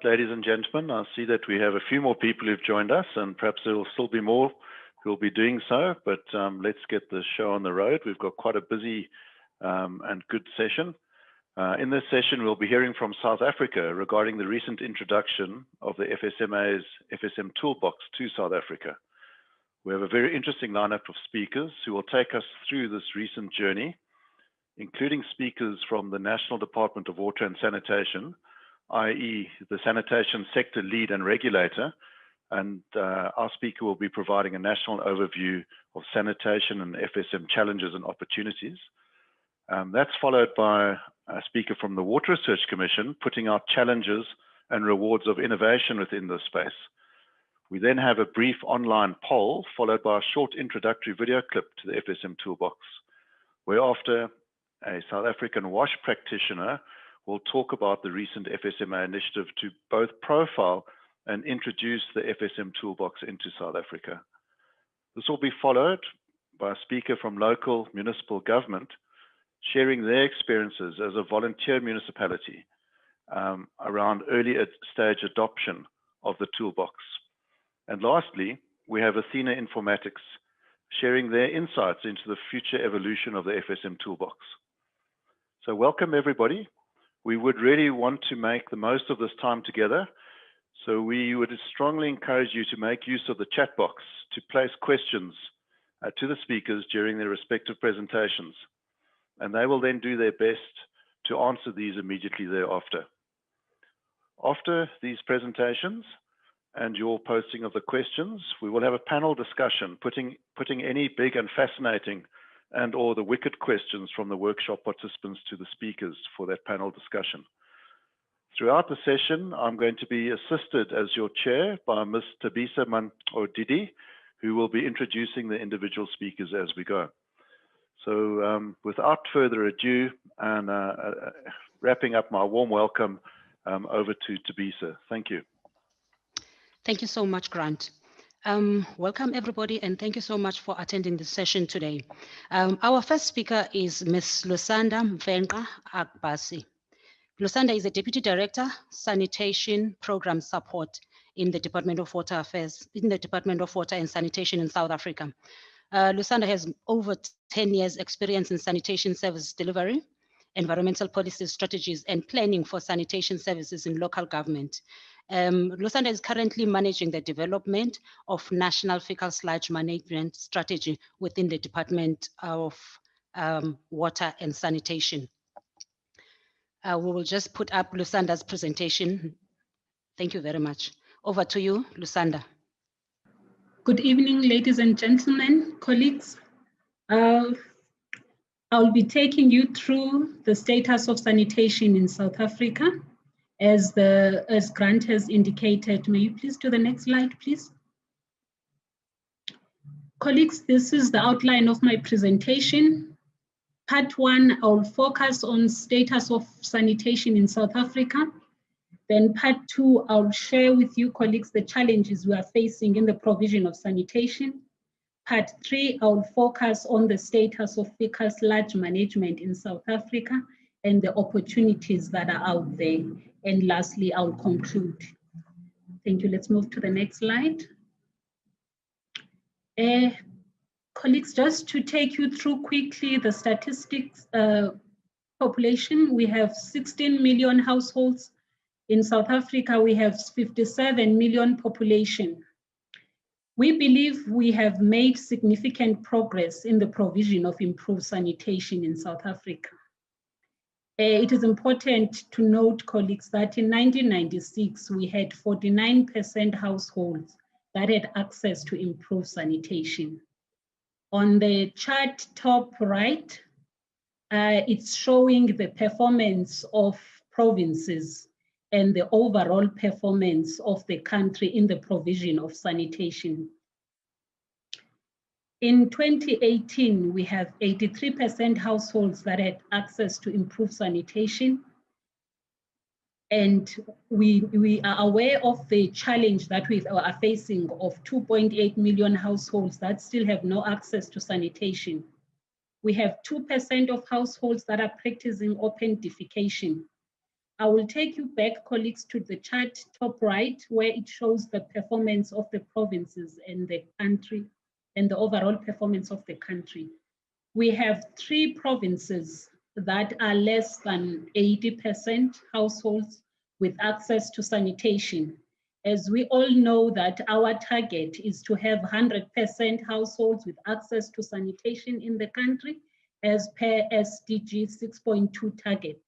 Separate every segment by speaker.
Speaker 1: ladies and gentlemen, I see that we have a few more people who've joined us, and perhaps there will still be more who will be doing so, but let's get the show on the road. We've got quite a busy and good session. In this session, we'll be hearing from South Africa regarding the recent introduction of the FSMA's FSM toolbox to South Africa. We have a very interesting lineup of speakers who will take us through this recent journey, including speakers from the National Department of Water and Sanitation, i.e. the sanitation sector lead and regulator, and our speaker will be providing a national overview of sanitation and FSM challenges and opportunities. That's followed by a speaker from the Water Research Commission, putting out challenges and rewards of innovation within this space. We then have a brief online poll, followed by a short introductory video clip to the FSM toolbox, whereafter a South African WASH practitioner will talk about the recent FSMA initiative to both profile and introduce the FSM toolbox into South Africa. This will be followed by a speaker from local municipal government sharing their experiences as a volunteer municipality around early stage adoption of the toolbox. And lastly, we have Athena Informatics sharing their insights into the future evolution of the FSM toolbox. So welcome everybody. We would really want to make the most of this time together. So we would strongly encourage you to make use of the chat box to place questions to the speakers during their respective presentations. And they will then do their best to answer these immediately thereafter. After these presentations and your posting of the questions, we will have a panel discussion, putting any big and fascinating and or the wicked questions from the workshop participants to the speakers for that panel discussion. Throughout the session, I'm going to be assisted as your chair by Ms. Tabisa Didi, who will be introducing the individual speakers as we go. So without further ado, and wrapping up my warm welcome over to Tabisa. Thank you.
Speaker 2: Thank you so much, Grant. Welcome everybody, and thank you so much for attending this session today. Our first speaker is Ms. Lusanda Mvenqa Akbasi. Lusanda is a Deputy Director, Sanitation Program Support in the Department of Water Affairs, in the Department of Water and Sanitation in South Africa. Lusanda has over 10 years experience in sanitation service delivery, environmental policies, strategies, and planning for sanitation services in local government. Lusanda is currently managing the development of National Fecal Sludge Management Strategy within the Department of Water and Sanitation. We will just put up Lusanda's presentation. Thank you very much. Over to you, Lusanda.
Speaker 3: Good evening, ladies and gentlemen, colleagues. I'll be taking you through the status of sanitation in South Africa. As Grant has indicated, may you please do the next slide, please? Colleagues, this is the outline of my presentation. Part one, I'll focus on status of sanitation in South Africa. Then part two, I'll share with you, colleagues, the challenges we are facing in the provision of sanitation. Part three, I'll focus on the status of fecal sludge management in South Africa and the opportunities that are out there. And lastly, I'll conclude. Thank you. Let's move to the next slide. Colleagues, just to take you through quickly the statistics population, we have 16 million households. In South Africa, we have 57 million population. We believe we have made significant progress in the provision of improved sanitation in South Africa. It is important to note, colleagues, that in 1996, we had 49% households that had access to improved sanitation. On the chart top right, it's showing the performance of provinces and the overall performance of the country in the provision of sanitation. In 2018, we have 83% households that had access to improved sanitation. And we are aware of the challenge that we are facing of 2.8 million households that still have no access to sanitation. We have 2% of households that are practicing open defecation. I will take you back, colleagues, to the chart top right, where it shows the performance of the provinces and the country and the overall performance of the country. We have 3 provinces that are less than 80% households with access to sanitation. As we all know that our target is to have 100% households with access to sanitation in the country as per SDG 6.2 target.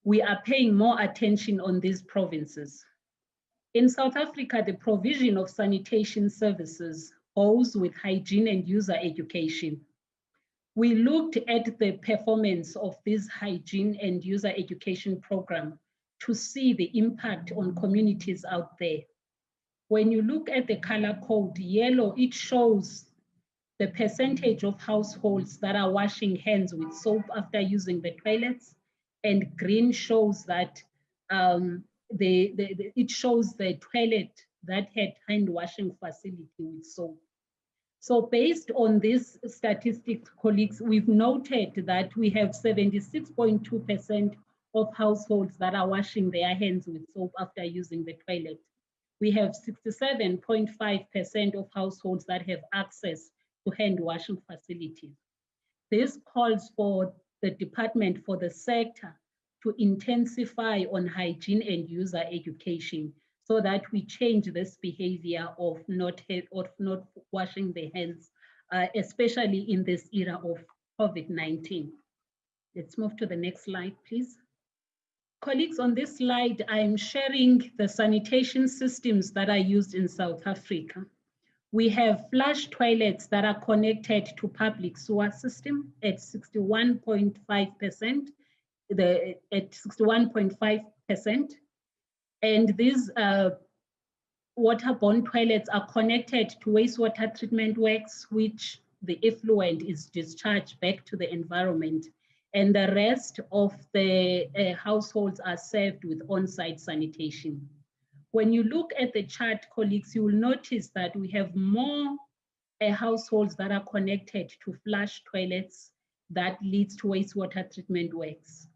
Speaker 3: We are paying more attention on these provinces. In South Africa, the provision of sanitation services goes with hygiene and user education. We looked at the performance of this hygiene and user education program to see the impact on communities out there. When you look at the color code, yellow, it shows the percentage of households that are washing hands with soap after using the toilets, and green shows that it shows the toilet that had hand washing facility with soap. So based on this statistics, colleagues, we've noted that we have 76.2% of households that are washing their hands with soap after using the toilet. We have 67.5% of households that have access to hand washing facilities. This calls for the department, for the sector, to intensify on hygiene and user education so that we change this behavior of not washing the hands, especially in this era of COVID-19. Let's move to the next slide, please. Colleagues, on this slide, I'm sharing the sanitation systems that are used in South Africa. We have flush toilets that are connected to public sewer system at 61.5%, at 61.5%. And these waterborne toilets are connected to wastewater treatment works, which the effluent is discharged back to the environment. And the rest of the households are served with on-site sanitation. When you look at the chart, colleagues, you will notice that we have more households that are connected to flush toilets that leads to wastewater treatment works.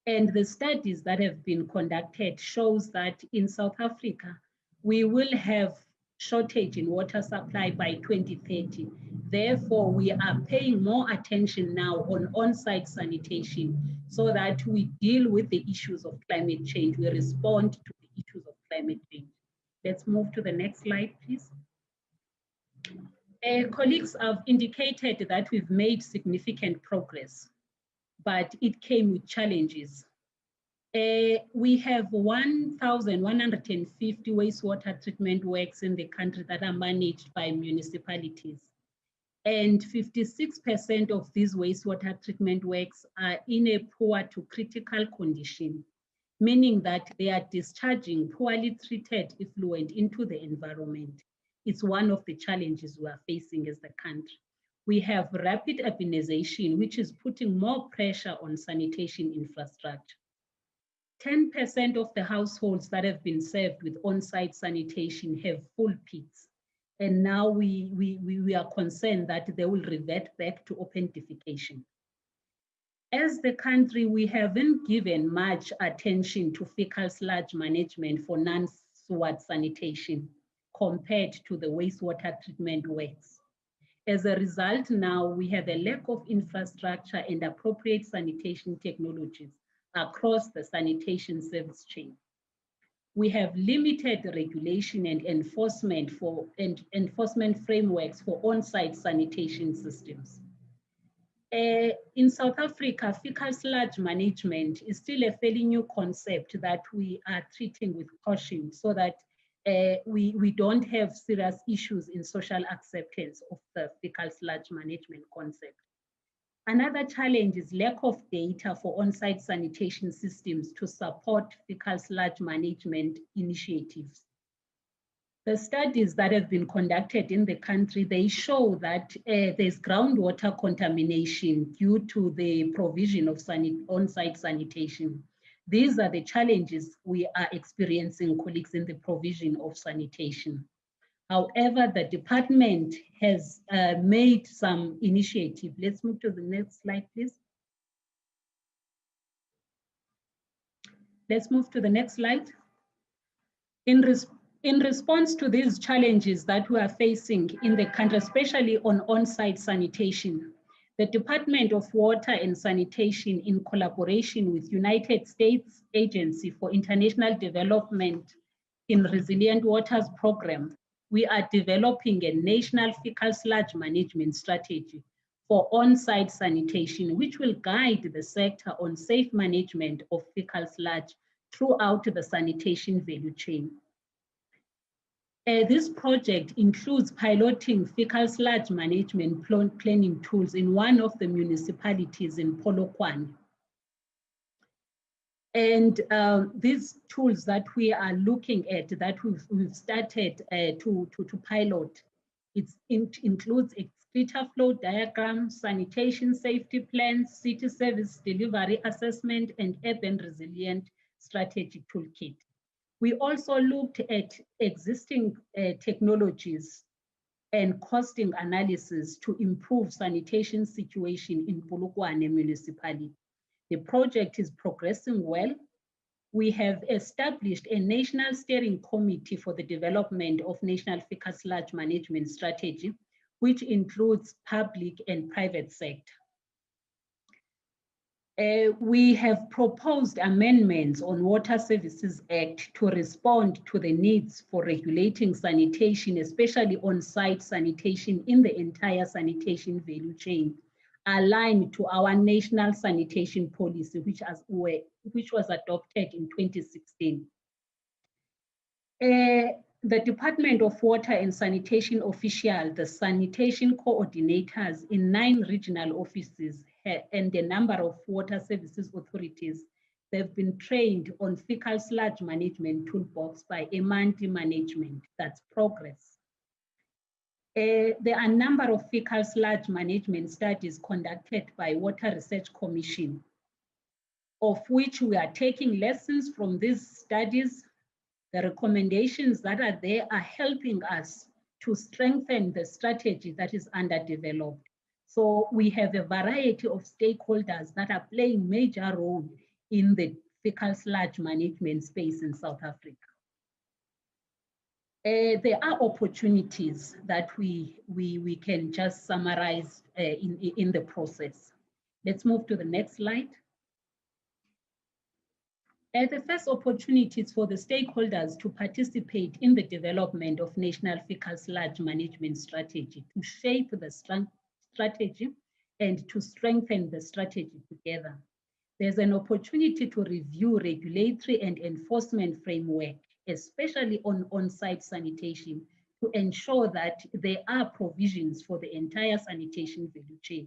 Speaker 3: And the studies that have been conducted shows that in South Africa, we will have shortage in water supply by 2030. Therefore, we are paying more attention now on-site sanitation so that we deal with the issues of climate change. We respond to the issues of climate change. Let's move to the next slide, please. Colleagues have indicated that we've made significant progress, but it came with challenges. We have 1,150 wastewater treatment works in the country that are managed by municipalities. And 56% of these wastewater treatment works are in a poor to critical condition, meaning that they are discharging poorly treated effluent into the environment. It's one of the challenges we are facing as the country. We have rapid urbanization, which is putting more pressure on sanitation infrastructure. 10% of the households that have been served with on-site sanitation have full pits. And now we are concerned that they will revert back to open defecation. As the country, we haven't given much attention to fecal sludge management for non-sewered sanitation compared to the wastewater treatment works. As a result, now we have a lack of infrastructure and appropriate sanitation technologies across the sanitation service chain. We have limited regulation and enforcement frameworks for on-site sanitation systems. In South Africa, fecal sludge management is still a fairly new concept that we are treating with caution so that we don't have serious issues in social acceptance of the fecal sludge management concept. Another challenge is lack of data for on-site sanitation systems to support fecal sludge management initiatives. The studies that have been conducted in the country, they show that there's groundwater contamination due to the provision of on-site sanitation. These are the challenges we are experiencing, colleagues, in the provision of sanitation. However, the department has made some initiative. Let's move to the next slide, please. Let's move to the next slide. In response to these challenges that we are facing in the country, especially on on-site sanitation, the Department of Water and Sanitation, in collaboration with United States Agency for International Development in Resilient Waters Program, we are developing a national fecal sludge management strategy for on-site sanitation, which will guide the sector on safe management of fecal sludge throughout the sanitation value chain. This project includes piloting fecal sludge management planning tools in one of the municipalities in Polokwane. And these tools that we are looking at, that we've started to pilot, it includes excreta flow diagram, sanitation safety plans, city service delivery assessment, and urban resilient strategic toolkit. We also looked at existing technologies and costing analysis to improve sanitation situation in Polokwane municipality. The project is progressing well. We have established a national steering committee for the development of national fecal sludge management strategy, which includes public and private sector. We have proposed amendments on Water Services Act to respond to the needs for regulating sanitation, especially on-site sanitation in the entire sanitation value chain, aligned to our national sanitation policy, which was adopted in 2016. The Department of Water and Sanitation officials, the sanitation coordinators in 9 regional offices, and a number of water services authorities, they've been trained on fecal sludge management toolbox by Emanti Management. That's progress. There are a number of fecal sludge management studies conducted by Water Research Commission, of which we are taking lessons from these studies. The recommendations that are there are helping us to strengthen the strategy that is underdeveloped. So we have a variety of stakeholders that are playing major role in the fecal sludge management space in South Africa. There are opportunities that we can just summarize in the process. Let's move to the next slide. The first opportunities for the stakeholders to participate in the development of national fecal sludge management strategy, to shape the strategy and to strengthen the strategy together. There's an opportunity to review regulatory and enforcement framework, especially on on-site sanitation, to ensure that there are provisions for the entire sanitation value chain.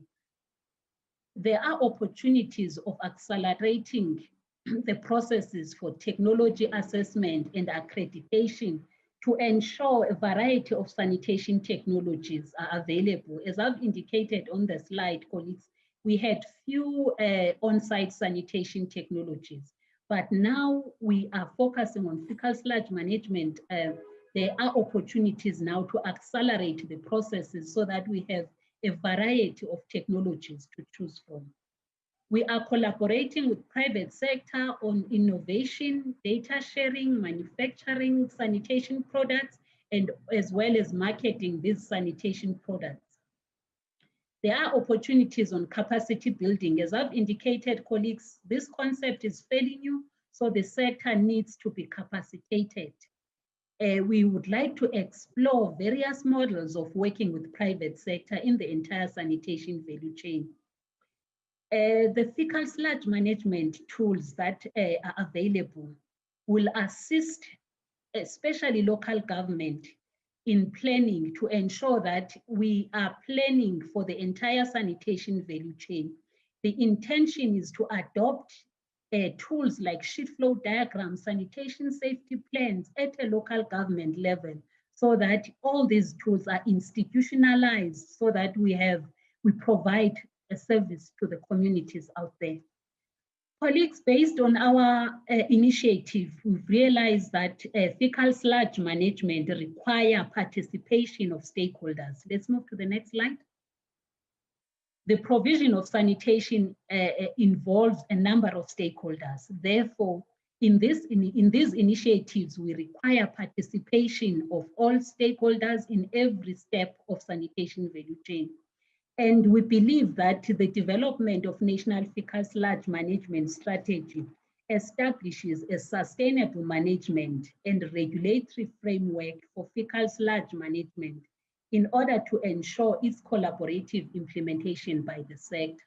Speaker 3: There are opportunities of accelerating the processes for technology assessment and accreditation to ensure a variety of sanitation technologies are available. As I've indicated on the slide, colleagues, we had few on-site sanitation technologies, but now we are focusing on fecal sludge management. There are opportunities now to accelerate the processes so that we have a variety of technologies to choose from. We are collaborating with private sector on innovation, data sharing, manufacturing sanitation products, and as well as marketing these sanitation products. There are opportunities on capacity building. As I've indicated, colleagues, this concept is fairly new, so the sector needs to be capacitated. We would like to explore various models of working with private sector in the entire sanitation value chain. The fecal sludge management tools that are available will assist, especially local government, in planning to ensure that we are planning for the entire sanitation value chain. The intention is to adopt tools like sheet flow diagrams, sanitation safety plans at a local government level, so that all these tools are institutionalized, so that we provide a service to the communities out there. Colleagues, based on our initiative, we've realized that fecal sludge management require participation of stakeholders. Let's move to the next slide. The provision of sanitation involves a number of stakeholders. Therefore, In these initiatives, we require participation of all stakeholders in every step of sanitation value chain. And we believe that the development of National Fecal Sludge Management Strategy establishes a sustainable management and regulatory framework for fecal sludge management in order to ensure its collaborative implementation by the sector.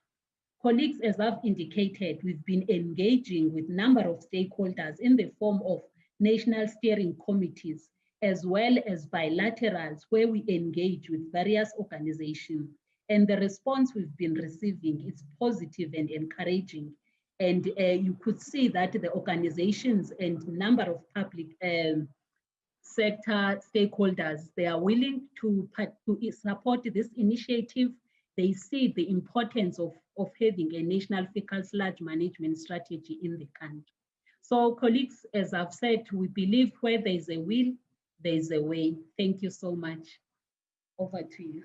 Speaker 3: Colleagues, as I've indicated, we've been engaging with a number of stakeholders in the form of national steering committees, as well as bilaterals where we engage with various organizations. And the response we've been receiving is positive and encouraging. And you could see that the organizations and number of public sector stakeholders, they are willing to support this initiative. They see the importance of having a national fecal sludge management strategy in the country. So colleagues, as I've said, we believe where there's a will, there's a way. Thank you so much. Over to you.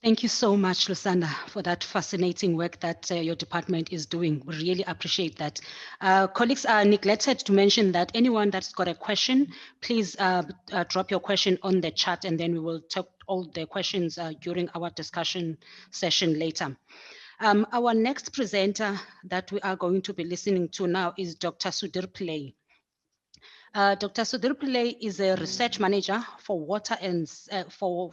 Speaker 2: Thank you so much, Lusanda, for that fascinating work that your department is doing. We really appreciate that. Colleagues are neglected to mention that anyone that's got a question, please drop your question on the chat, and then we will take all the questions during our discussion session later. Our next presenter that we are going to be listening to now is Dr. Sudhir Pillay. Dr. Sudhir Pillay is a research manager for water and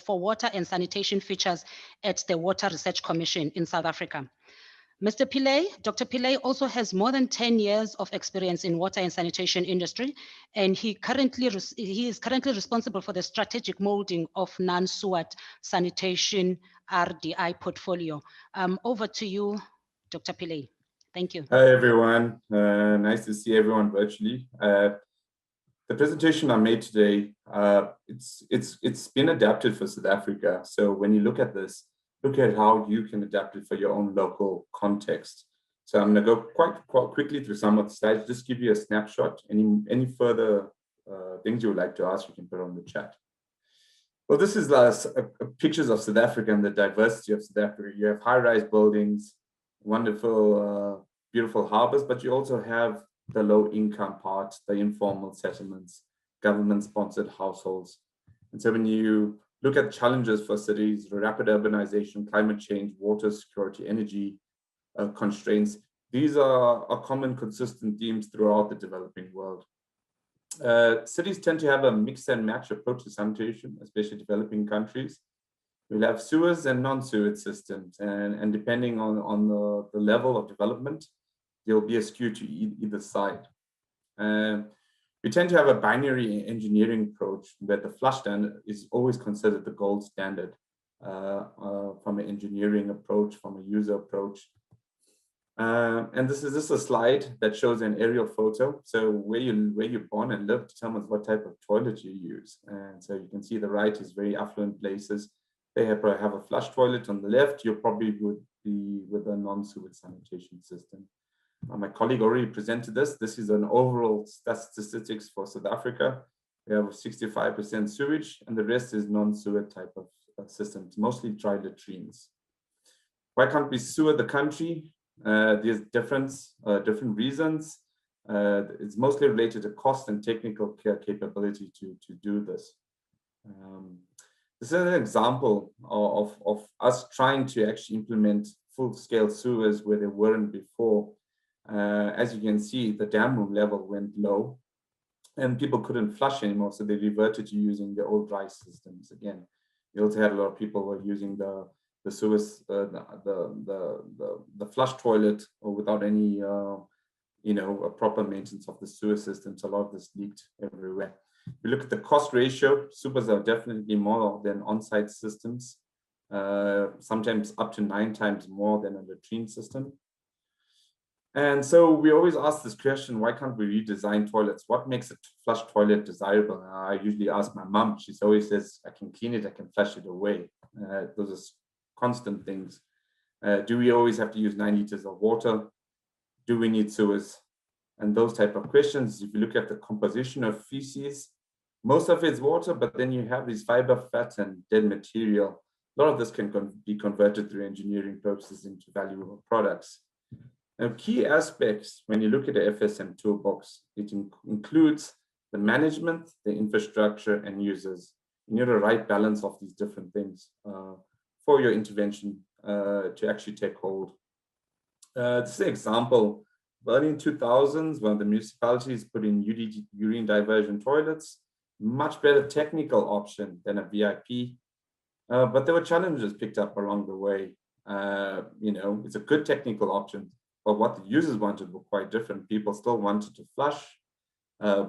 Speaker 2: water and sanitation features at the Water Research Commission in South Africa. Mr. Pillay, Dr. Pillay also has more than 10 years of experience in water and sanitation industry, and he is currently responsible for the strategic molding of non-sewer sanitation RDI portfolio. Over to you, Dr. Pillay. Thank you.
Speaker 4: Hi, everyone. Nice to see everyone virtually. The presentation I made today, it's been adapted for South Africa. So when you look at this, look at how you can adapt it for your own local context. So I'm going to go quite quickly through some of the slides, just give you a snapshot. Any further things you would like to ask, you can put on the chat. Well, this is pictures of South Africa and the diversity of South Africa. You have high-rise buildings, wonderful, beautiful harbors, but you also have the low-income part, the informal settlements, government-sponsored households. And so when you look at challenges for cities, rapid urbanization, climate change, water security, energy constraints, these are common consistent themes throughout the developing world. Cities tend to have a mix and match approach to sanitation, especially developing countries. We'll have sewers and non-sewage systems, and depending on the level of development, there will be a skew to either side. We tend to have a binary engineering approach where the flush standard is always considered the gold standard from an engineering approach, from a user approach. And this is a slide that shows an aerial photo. So where you're born and live determines what type of toilet you use. And so you can see the right is very affluent places. They have a flush toilet. On the left, you probably would be with a non-sewage sanitation system. My colleague already presented this. This is an overall statistics for South Africa. We have 65% sewage, and the rest is non-sewage type of systems, mostly dry latrines. Why can't we sewer the country? There's different reasons. It's mostly related to cost and technical capability to do this. This is an example of us trying to actually implement full-scale sewers where they weren't before. As you can see, the dam room level went low and people couldn't flush anymore, so they reverted to using the old dry systems again. You also had a lot of people who were using the sewers, the flush toilet, or without any a proper maintenance of the sewer systems. A lot of this leaked everywhere. If you look at the cost ratio, supers are definitely more than on-site systems, sometimes up to 9 times more than a latrine system. And so we always ask this question, why can't we redesign toilets? What makes a flush toilet desirable? I usually ask my mom, she always says, I can clean it, I can flush it away. Those are constant things. Do we always have to use 9 liters of water? Do we need sewers? And those type of questions. If you look at the composition of feces, most of it's water, but then you have these fiber, fat, and dead material. A lot of this can be converted through engineering processes into valuable products. Now, key aspects when you look at the FSM toolbox, it includes the management, the infrastructure, and users. You need a right balance of these different things for your intervention to actually take hold. This is an example. Early in 2000s, when the municipalities put in urine diversion toilets, much better technical option than a VIP. But there were challenges picked up along the way. You know, it's a good technical option, but what the users wanted were quite different. People still wanted to flush.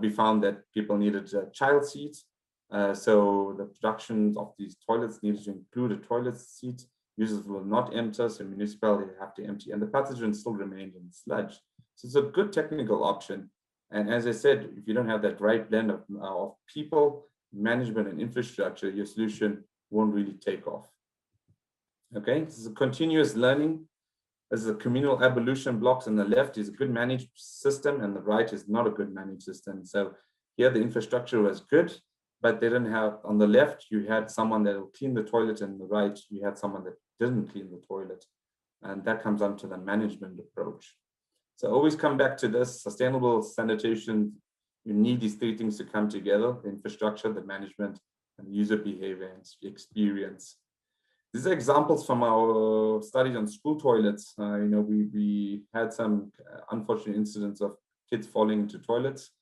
Speaker 4: We found that people needed a child seat. So the production of these toilets needed to include a toilet seat. Users will not enter, so municipalities have to empty, and the pathogen still remained in sludge. So it's a good technical option. And as I said, if you don't have that right blend of people, management, and infrastructure, your solution won't really take off. Okay, this is a continuous learning. This is a communal evolution blocks on the left is a good managed system, and the right is not a good managed system. So here the infrastructure was good, but they didn't have, on the left, you had someone that will clean the toilet, and on the right, you had someone that didn't clean the toilet. And that comes onto the management approach. So always come back to this sustainable sanitation. You need these three things to come together: the infrastructure, the management, and user behavior and experience. These are examples from our studies on school toilets. You know, we had some unfortunate incidents of kids falling into toilets.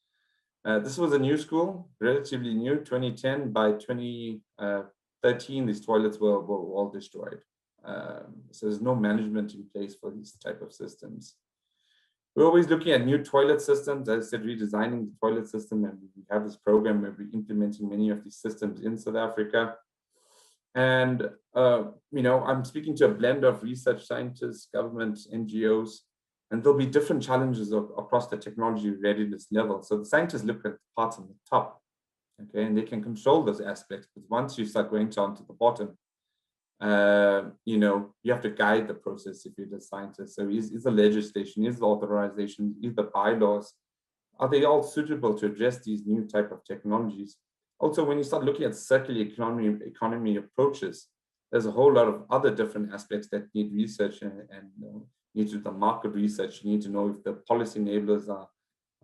Speaker 4: This was a new school, relatively new, 2010. By 2013, these toilets were all destroyed. So there's no management in place for these type of systems. We're always looking at new toilet systems. As I said, redesigning the toilet system, and we have this program where we're implementing many of these systems in South Africa. And, you know, I'm speaking to a blend of research scientists, government, NGOs, and there'll be different challenges across the technology readiness level. So the scientists look at the parts on the top, okay, and they can control those aspects. But once you start going down to the bottom, you know, you have to guide the process if you're the scientist. So is the legislation, is the authorization, is the bylaws, are they all suitable to address these new type of technologies? Also, when you start looking at circular economy approaches, there's a whole lot of other different aspects that need research and need to do the market research. You need to know if the policy enablers are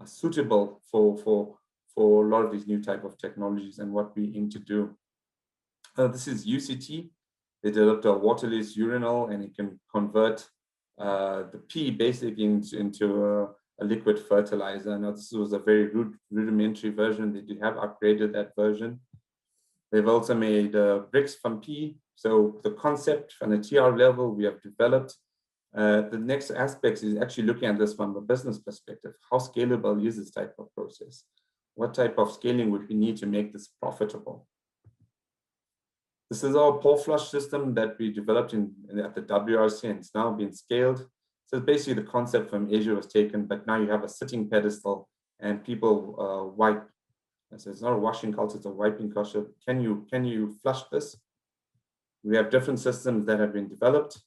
Speaker 4: suitable for a lot of these new type of technologies and what we aim to do. This is UCT. They developed a waterless urinal, and it can convert the pee basically into a liquid fertilizer. Now, this was a very rudimentary version. They did have upgraded that version. They've also made bricks from pee. So the concept from the TR level we have developed. The next aspect is actually looking at this from a business perspective. How scalable is this type of process? What type of scaling would we need to make this profitable? This is our pore flush system that we developed at the WRC, and it's now being scaled. So basically the concept from Asia was taken, but now you have a sitting pedestal and people wipe. So it's not a washing culture, it's a wiping culture. Can you flush this? We have different systems that have been developed,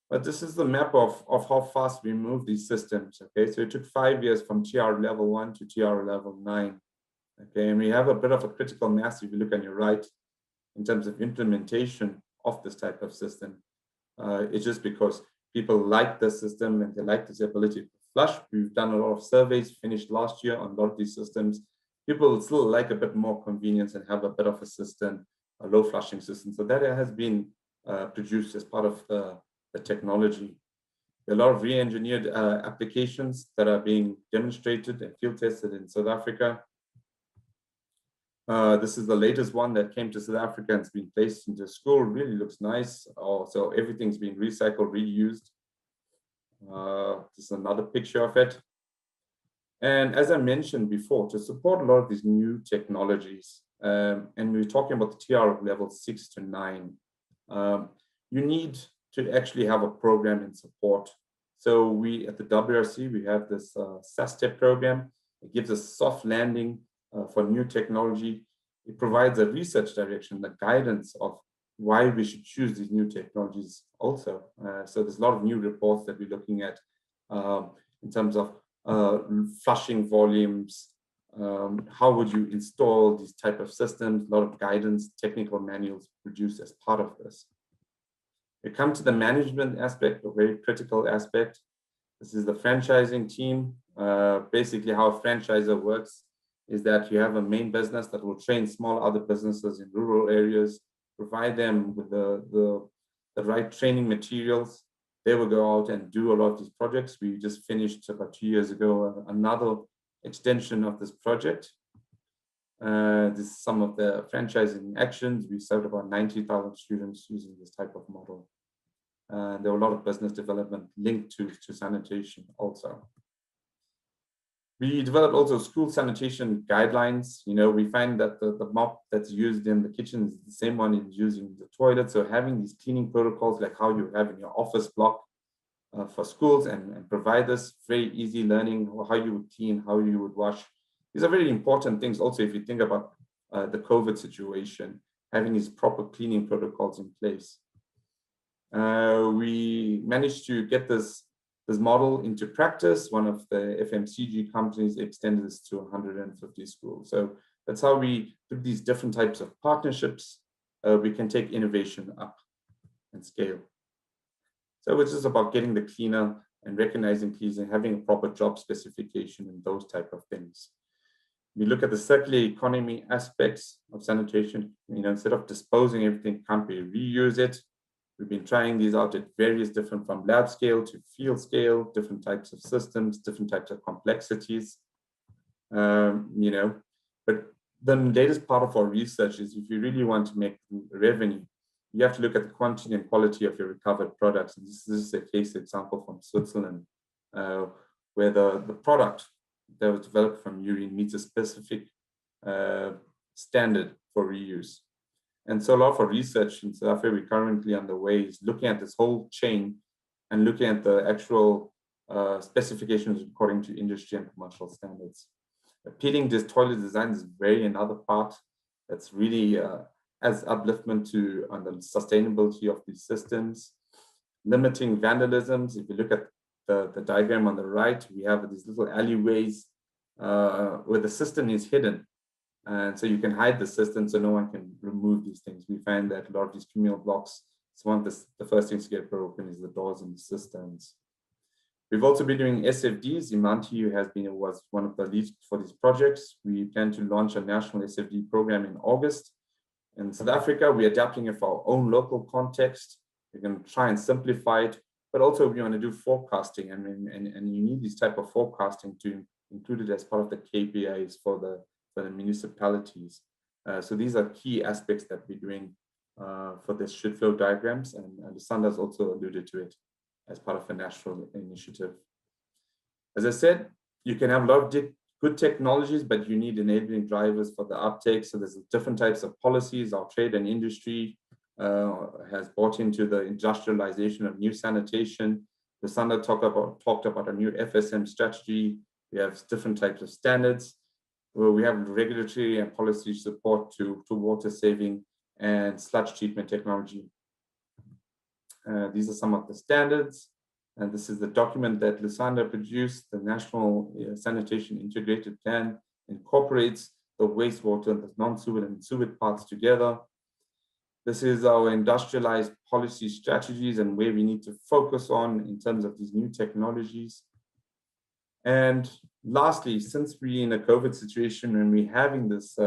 Speaker 4: but this is the map of how fast we move these systems. Okay, so it took 5 years from TR level 1 to TR level 9. Okay, and we have a bit of a critical mass if you look on your right in terms of implementation of this type of system. It's just because people like the system and they like this ability to flush. We've done a lot of surveys finished last year on a lot of these systems. People still like a bit more convenience and have a bit of a system, a low flushing system. So that has been produced as part of the technology. There are a lot of re-engineered applications that are being demonstrated and field tested in South Africa. This is the latest one that came to South Africa and it's been placed into school. Really looks nice. Also, everything's being recycled, reused. This is another picture of it. And as I mentioned before, to support a lot of these new technologies, and we're talking about the TR level 6 to 9, you need to actually have a program in support. So we at the WRC, we have this SASTEP program. It gives us soft landing for new technology. It provides a research direction, the guidance of why we should choose these new technologies also. So there's a lot of new reports that we're looking at in terms of flushing volumes, how would you install these type of systems, a lot of guidance, technical manuals produced as part of this. We come to the management aspect, a very critical aspect. This is the franchising team. Basically, how a franchisor works is that you have a main business that will train small other businesses in rural areas, provide them with the right training materials. They will go out and do a lot of these projects. We just finished about 2 years ago another extension of this project. This is some of the franchising actions. We served about 90,000 students using this type of model. There were a lot of business development linked to sanitation also. We developed also school sanitation guidelines. You know, we find that the mop that's used in the kitchen is the same one is using the toilet. So having these cleaning protocols, like how you have in your office block for schools and provide this very easy learning, how you would clean, how you would wash. These are very important things. Also, if you think about the COVID situation, having these proper cleaning protocols in place. We managed to get this model into practice. One of the FMCG companies extended this to 150 schools. So that's how we, through these different types of partnerships, we can take innovation up and scale. So it's just about getting the cleaner and recognizing cleaner, having a proper job specification and those type of things. We look at the circular economy aspects of sanitation. You know, instead of disposing everything, can't we reuse it? We've been trying these out at various different, from lab scale to field scale, different types of systems, different types of complexities, you know. But the latest part of our research is if you really want to make revenue, you have to look at the quantity and quality of your recovered products. And this is a case example from Switzerland, where the product that was developed from urine meets a specific standard for reuse. And so a lot of our research in South Africa we're currently underway is looking at this whole chain and looking at the actual specifications according to industry and commercial standards. Appealing this toilet design is very another part that's really adds upliftment to the sustainability of these systems. Limiting vandalisms. If you look at the diagram on the right, we have these little alleyways where the cistern is hidden. And so you can hide the cistern so no one can remove these things. We find that a lot of these communal blocks, it's one of the first things to get broken is the doors and the cisterns. We've also been doing SFDs. Imanti was one of the leads for these projects. We plan to launch a national SFD program in August. In South Africa, we're adapting it for our own local context. We're going to try and simplify it, but also we want to do forecasting. And you need this type of forecasting to include it as part of the KPIs for the municipalities. So these are key aspects that we're doing for the should flow diagrams, and Lusanda's also alluded to it as part of a national initiative. As I said, you can have a lot of good technologies, but you need enabling drivers for the uptake. So there's different types of policies. Our trade and industry has bought into the industrialization of new sanitation. Lusanda talked about a new FSM strategy. We have different types of standards. Where we have regulatory and policy support to water saving and sludge treatment technology. These are some of the standards. And this is the document that Lusanda produced. The National Sanitation Integrated Plan incorporates the wastewater, the non-sewage and sewage parts together. This is our industrialized policy strategies and where we need to focus on in terms of these new technologies. And lastly, since we're in a COVID situation and we're having this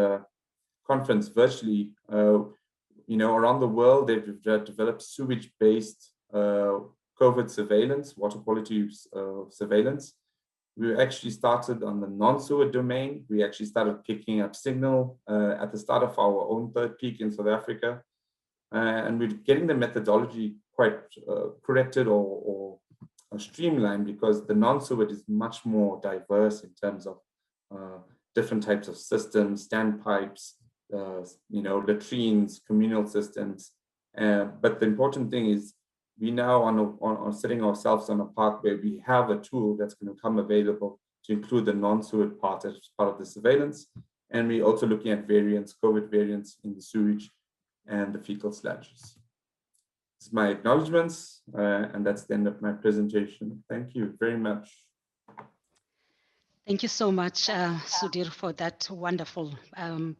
Speaker 4: conference virtually, around the world, they've developed sewage-based COVID surveillance, water quality surveillance. We actually started on the non-sewer domain. We actually started picking up signal at the start of our own third peak in South Africa. And we're getting the methodology quite corrected or streamlined because the non-sewer is much more diverse in terms of different types of systems, standpipes, latrines, communal systems. But the important thing is we now are setting ourselves on a path where we have a tool that's going to become available to include the non-sewer part as part of the surveillance. And we're also looking at variants, COVID variants in the sewage and the fecal sludges. This is my acknowledgements, and that's the end of my presentation. Thank you very much.
Speaker 2: Thank you so much, Sudhir, for that wonderful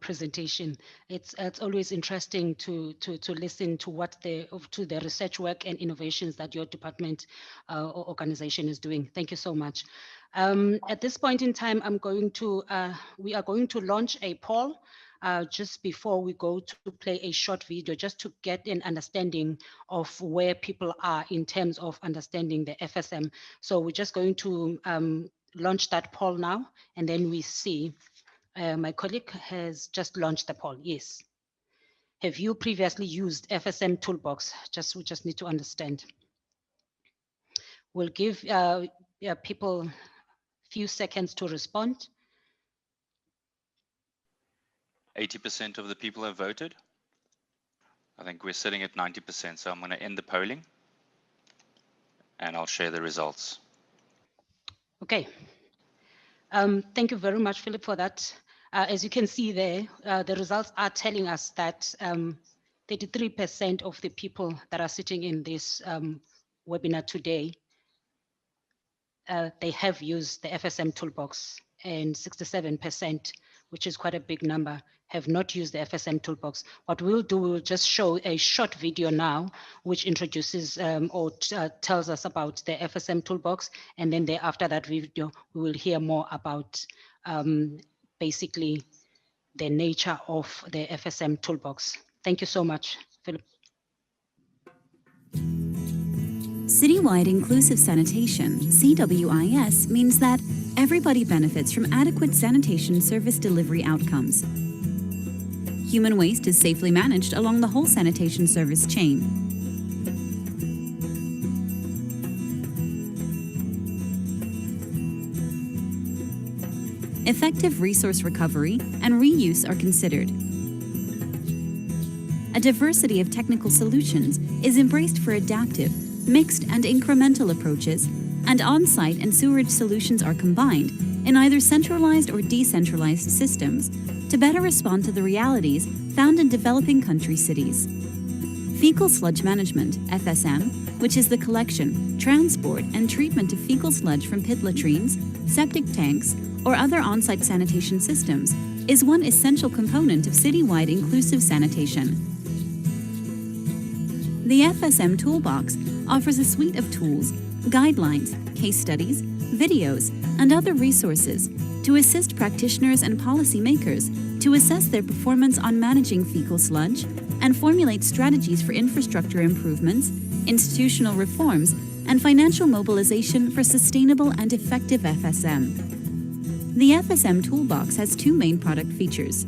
Speaker 2: presentation. It's always interesting to listen to the research work and innovations that your department or organization is doing. Thank you so much. At this point in time, we are going to launch a poll just before we go to play a short video, just to get an understanding of where people are in terms of understanding the FSM. So we're just going to launch that poll now, and then we see my colleague has just launched the poll. Yes. Have you previously used FSM Toolbox? We just need to understand. We'll give people a few seconds to respond.
Speaker 5: 80% of the people have voted. I think we're sitting at 90%, so I'm going to end the polling and I'll share the results.
Speaker 2: Okay. Thank you very much, Philip, for that. As you can see there, the results are telling us that 33% of the people that are sitting in this webinar today, they have used the FSM Toolbox, and 67%, which is quite a big number, have not used the FSM Toolbox. What we'll do, we'll just show a short video now, which introduces tells us about the FSM Toolbox. And then after that video, we will hear more about basically the nature of the FSM Toolbox. Thank you so much, Philip.
Speaker 6: Citywide Inclusive Sanitation, CWIS, means that everybody benefits from adequate sanitation service delivery outcomes. Human waste is safely managed along the whole sanitation service chain. Effective resource recovery and reuse are considered. A diversity of technical solutions is embraced for adaptive, mixed and incremental approaches, and on-site and sewerage solutions are combined in either centralized or decentralized systems to better respond to the realities found in developing country cities. Fecal sludge management, FSM, which is the collection, transport, and treatment of fecal sludge from pit latrines, septic tanks, or other on-site sanitation systems, is one essential component of citywide inclusive sanitation. The FSM Toolbox offers a suite of tools, guidelines, case studies, videos, and other resources to assist practitioners and policymakers to assess their performance on managing fecal sludge and formulate strategies for infrastructure improvements, institutional reforms, and financial mobilization for sustainable and effective FSM. The FSM Toolbox has two main product features.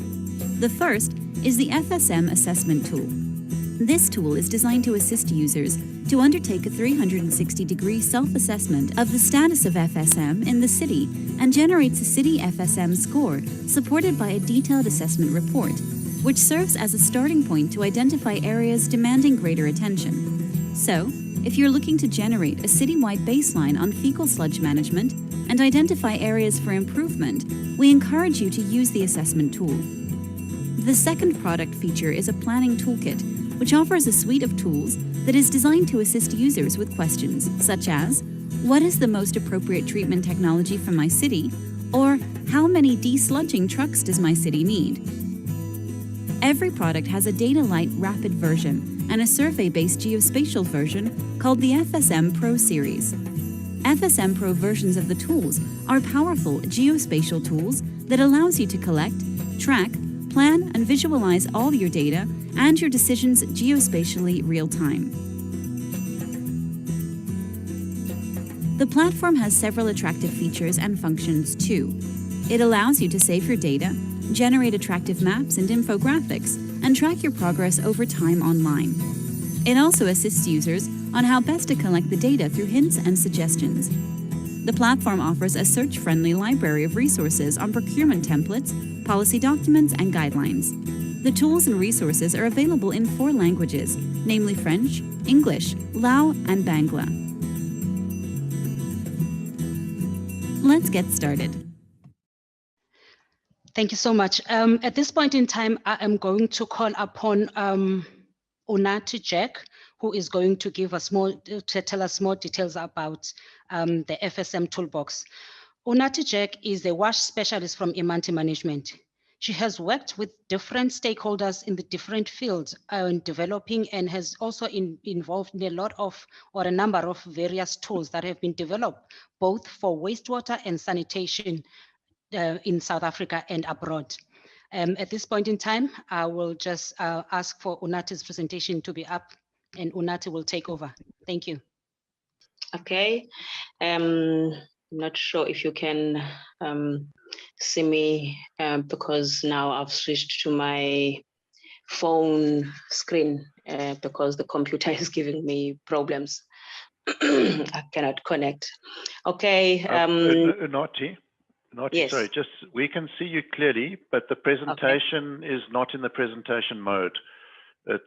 Speaker 6: The first is the FSM Assessment Tool. This tool is designed to assist users to undertake a 360-degree self-assessment of the status of FSM in the city and generates a city FSM score supported by a detailed assessment report, which serves as a starting point to identify areas demanding greater attention. So, if you're looking to generate a citywide baseline on fecal sludge management and identify areas for improvement, we encourage you to use the assessment tool. The second product feature is a planning toolkit, which offers a suite of tools that is designed to assist users with questions such as, what is the most appropriate treatment technology for my city? Or, how many desludging trucks does my city need? Every product has a data-light rapid version and a survey-based geospatial version called the FSM Pro Series. FSM Pro versions of the tools are powerful geospatial tools that allows you to collect, track, plan, and visualize all your data and your decisions geospatially real-time. The platform has several attractive features and functions too. It allows you to save your data, generate attractive maps and infographics, and track your progress over time online. It also assists users on how best to collect the data through hints and suggestions. The platform offers a search-friendly library of resources on procurement templates, policy documents, and guidelines. The tools and resources are available in 4 languages, namely French, English, Lao, and Bangla. Let's get started.
Speaker 2: Thank you so much. At this point in time, I am going to call upon Unati Jack, who is going to tell us more details about the FSM Toolbox. Unathi Jack is a WASH specialist from Imanti Management. She has worked with different stakeholders in the different fields in developing, and has also involved in a number of various tools that have been developed both for wastewater and sanitation in South Africa and abroad. At this point in time, I will just ask for Unathi's presentation to be up, and Unathi will take over. Thank you.
Speaker 7: Okay. Not sure if you can see me because now I've switched to my phone screen because the computer is giving me problems. I cannot connect. Okay.
Speaker 1: Unathi,
Speaker 7: yes.
Speaker 1: sorry, just we can see you clearly, but the presentation is not in the presentation mode. It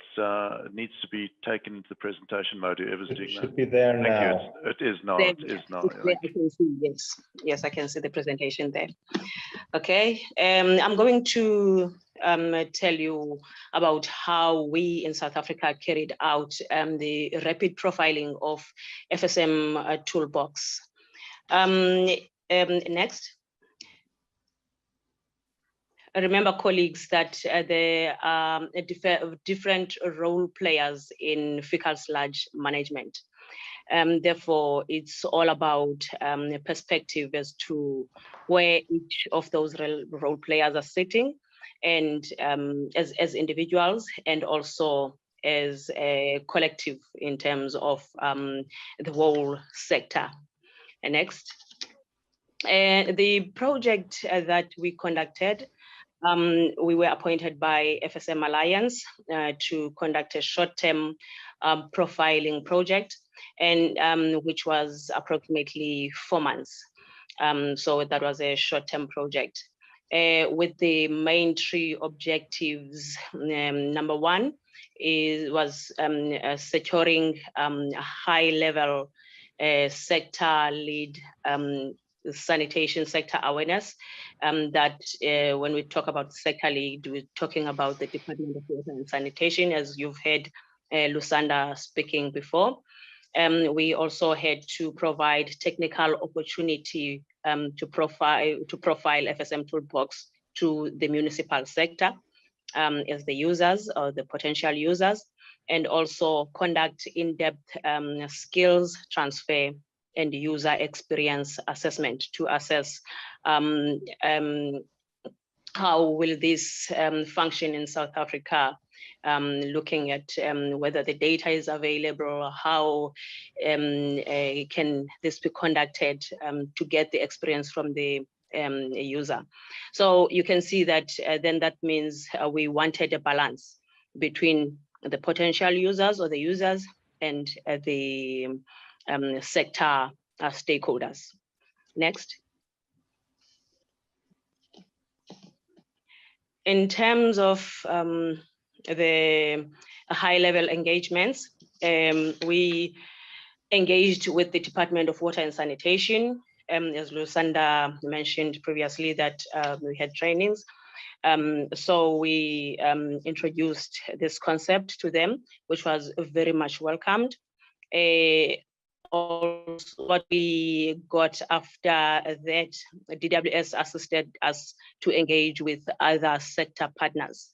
Speaker 1: needs to be taken into the presentation mode. Whoever's doing that. It should
Speaker 8: be there now.
Speaker 1: It is now. It is now.
Speaker 7: I can see, yes. Yes, I can see the presentation there. Okay. I'm going to tell you about how we in South Africa carried out the rapid profiling of FSM toolbox. Next. Remember, colleagues, that there are different role players in fecal sludge management. Therefore, it's all about perspective as to where each of those role players are sitting, and as individuals, and also as a collective in terms of the whole sector. And next. The project that we conducted, we were appointed by FSM Alliance to conduct a short-term profiling project, and which was approximately 4 months. So that was a short-term project with the main 3 objectives. Number 1 was securing a high-level sector lead sanitation sector awareness, that when we talk about sector lead, we're talking about the Department of Water and Sanitation, as you've heard Lusanda speaking before. We also had to provide technical opportunity to profile FSM toolbox to the municipal sector as the users or the potential users, and also conduct in-depth skills transfer and user experience assessment to assess how will this function in South Africa, looking at whether the data is available, how can this be conducted to get the experience from the user. So you can see that then that means we wanted a balance between the potential users or the users and the sector stakeholders. Next. In terms of the high-level engagements, we engaged with the Department of Water and Sanitation, as Lusanda mentioned previously, that we had trainings. So we introduced this concept to them, which was very much welcomed. Also, what we got after that, DWS assisted us to engage with other sector partners,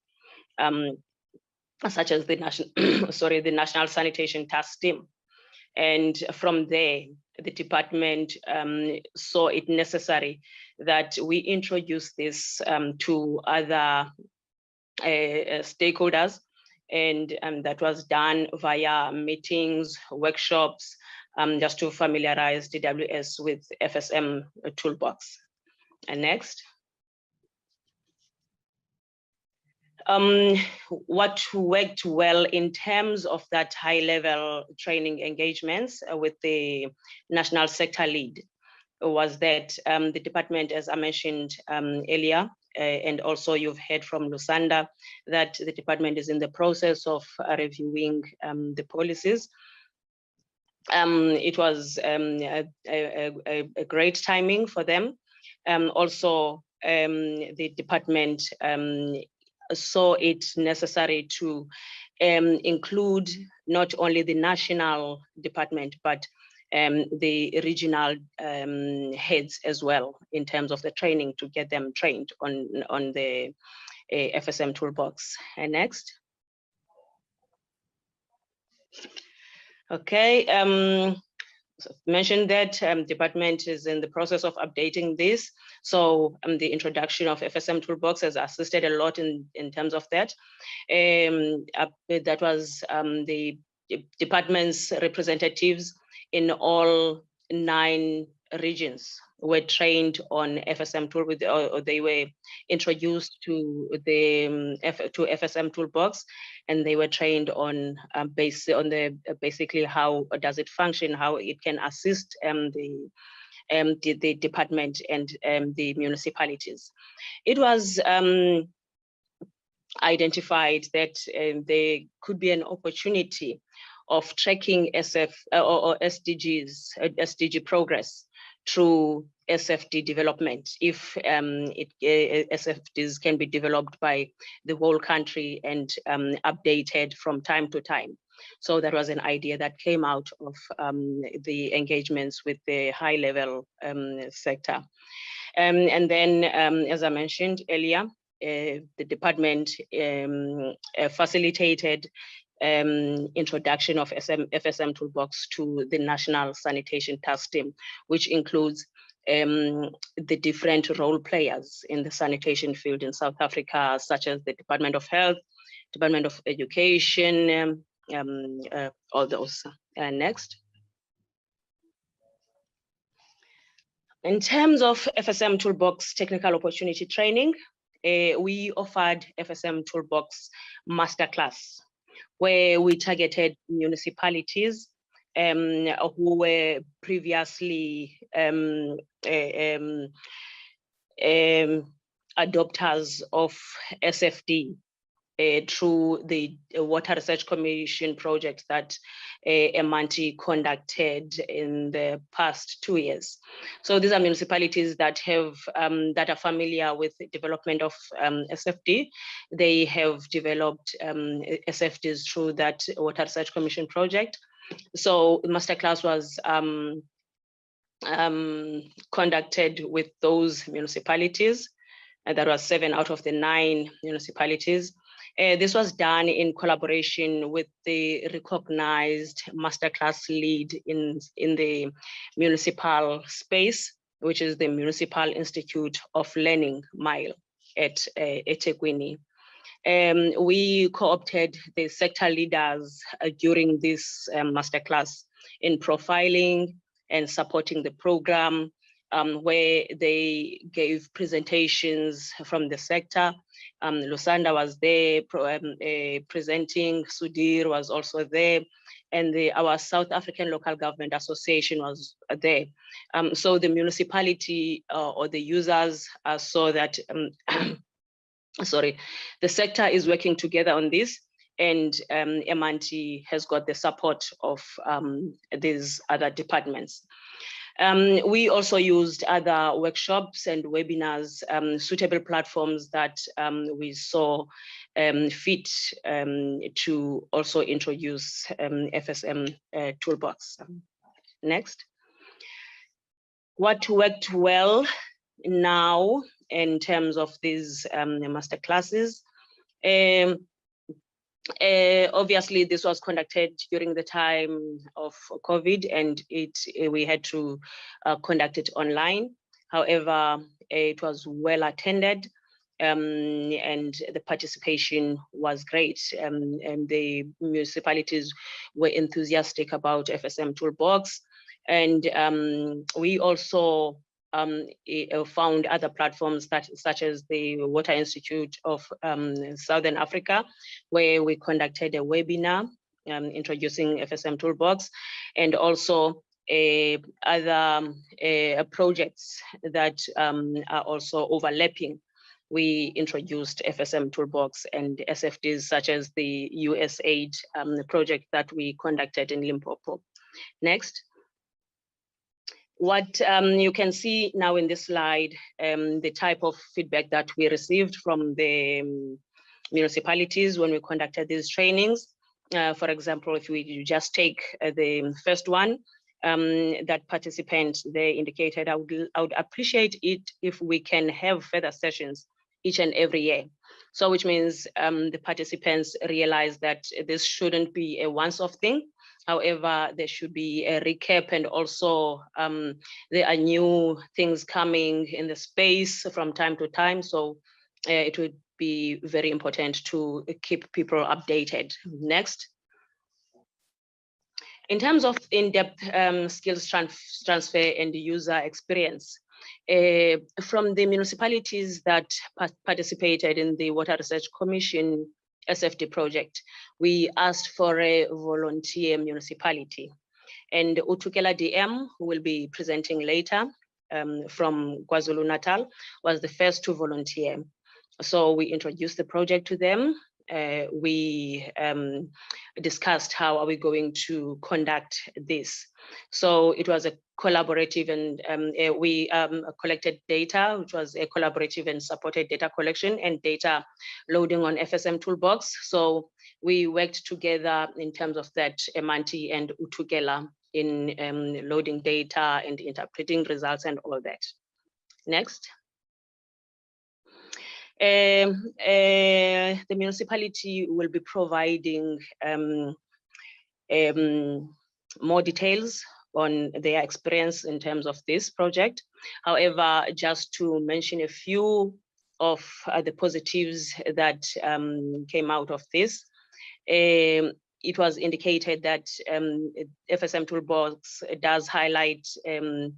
Speaker 7: such as the National Sanitation Task Team. And from there, the department saw it necessary that we introduce this to other stakeholders, and that was done via meetings, workshops, just to familiarize DWS with FSM toolbox. And next. What worked well in terms of that high-level training engagements with the national sector lead was that the department, as I mentioned earlier, and also you've heard from Lusanda, that the department is in the process of reviewing the policies. It was a great timing for them. Also, the department saw it necessary to include not only the national department, but the regional heads as well in terms of the training to get them trained on the FSM toolbox. And next. Okay, so mentioned that department is in the process of updating this. So the introduction of FSM toolbox has assisted a lot in terms of that. That was the department's representatives in all 9 regions were trained on FSM tool, or they were introduced to the FSM toolbox, and they were trained on basically how does it function, how it can assist the department and the municipalities. It was identified that there could be an opportunity of tracking SF or SDG progress through SFD development if SFDs can be developed by the whole country and updated from time to time. So that was an idea that came out of the engagements with the high level sector. And then, as I mentioned earlier, the department facilitated introduction of FSM toolbox to the National Sanitation Task Team, which includes the different role players in the sanitation field in South Africa, such as the Department of Health, Department of Education, all those. Next. In terms of FSM Toolbox technical opportunity training, we offered FSM Toolbox Masterclass, where we targeted municipalities who were previously adopters of SFD through the Water Research Commission project that Emanti conducted in the past 2 years. So these are municipalities that have that are familiar with the development of SFD. They have developed SFDs through that Water Research Commission project. So the masterclass was conducted with those municipalities, and that was 7 out of the 9 municipalities. This was done in collaboration with the recognized masterclass lead in the municipal space, which is the Municipal Institute of Learning Mile at eThekwini. We co-opted the sector leaders during this masterclass in profiling and supporting the program, where they gave presentations from the sector. Lusanda was there presenting, Sudhir was also there, and our South African Local Government Association was there. So the municipality or the users saw that, sorry, the sector is working together on this, and Emanti has got the support of these other departments. We also used other workshops and webinars, suitable platforms that we saw fit to also introduce FSM toolbox. Next. What worked well now in terms of these master classes? Obviously, this was conducted during the time of COVID, and we had to conduct it online. However, it was well attended, and the participation was great. And the municipalities were enthusiastic about FSM Toolbox. And we also found other platforms such as the Water Institute of Southern Africa, where we conducted a webinar introducing FSM Toolbox, and also other projects that are also overlapping. We introduced FSM Toolbox and SFDs such as the USAID project that we conducted in Limpopo. Next. What you can see now in this slide, the type of feedback that we received from the municipalities when we conducted these trainings. For example, if we just take the first one, that participant, they indicated, I would appreciate it if we can have further sessions each and every year. So which means the participants realize that this shouldn't be a once-off thing. However, there should be a recap, and also there are new things coming in the space from time to time. So it would be very important to keep people updated. Next. In terms of in-depth skills transfer and user experience, from the municipalities that participated in the Water Research Commission SFD project, we asked for a volunteer municipality. And Utukela DM, who will be presenting later from KwaZulu-Natal, was the first to volunteer. So we introduced the project to them. We discussed how are we going to conduct this. So it was a collaborative, and we collected data, which was a collaborative and supported data collection and data loading on FSM Toolbox. So we worked together in terms of that, Emanti and Utukela, in loading data and interpreting results and all that. Next. The municipality will be providing more details on their experience in terms of this project. However, just to mention a few of the positives that came out of this, it was indicated that FSM Toolbox does highlight where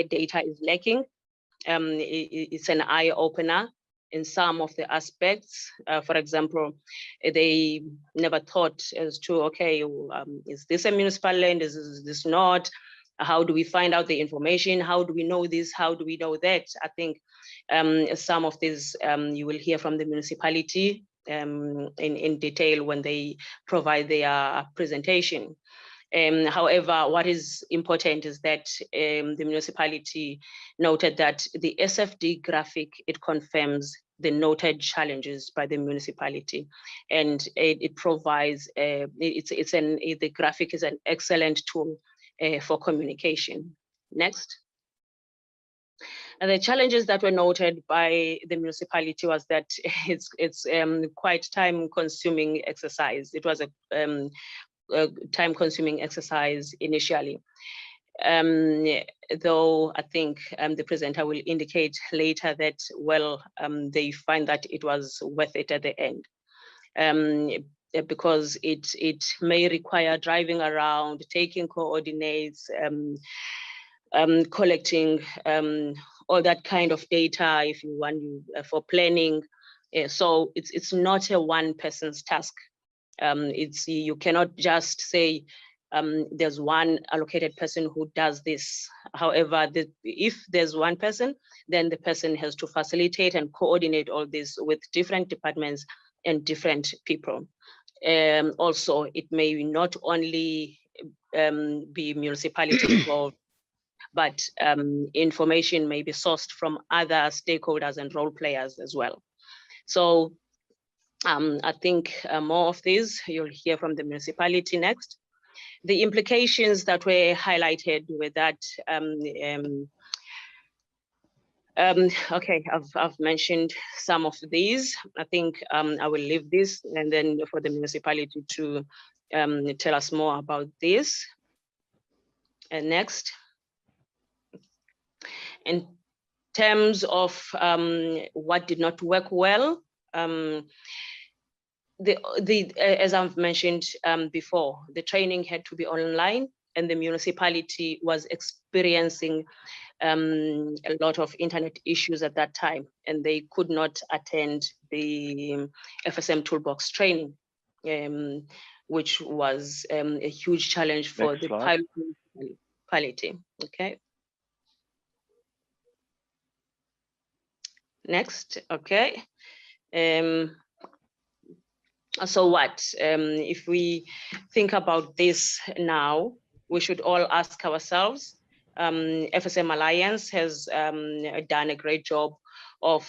Speaker 7: data is lacking. It's an eye-opener in some of the aspects. For example, they never thought as to, okay, is this a municipal land, is this not? How do we find out the information? How do we know this? How do we know that? I think some of this you will hear from the municipality in detail when they provide their presentation. However, what is important is that the municipality noted that the SFD graphic, it confirms the noted challenges by the municipality, and it provides, the graphic is an excellent tool for communication. Next. And the challenges that were noted by the municipality was that it's quite time-consuming exercise. It was a time-consuming exercise initially. Though I think the presenter will indicate later that, well, they find that it was worth it at the end. Because it may require driving around, taking coordinates, collecting all that kind of data if you want for planning. So it's not a one person's task. You cannot just say there's one allocated person who does this. However, if there's one person, then the person has to facilitate and coordinate all this with different departments and different people. Also, it may not only be municipality involved, but information may be sourced from other stakeholders and role players as well. So I think more of these you'll hear from the municipality next. The implications that were highlighted with that, okay, I've mentioned some of these. I think I will leave this and then for the municipality to tell us more about this. And next. In terms of what did not work well, as I've mentioned before, the training had to be online, and the municipality was experiencing a lot of internet issues at that time, and they could not attend the FSM Toolbox training, which was a huge challenge for the pilot municipality. Okay. Next, okay. So what, if we think about this now, we should all ask ourselves, FSM Alliance has done a great job of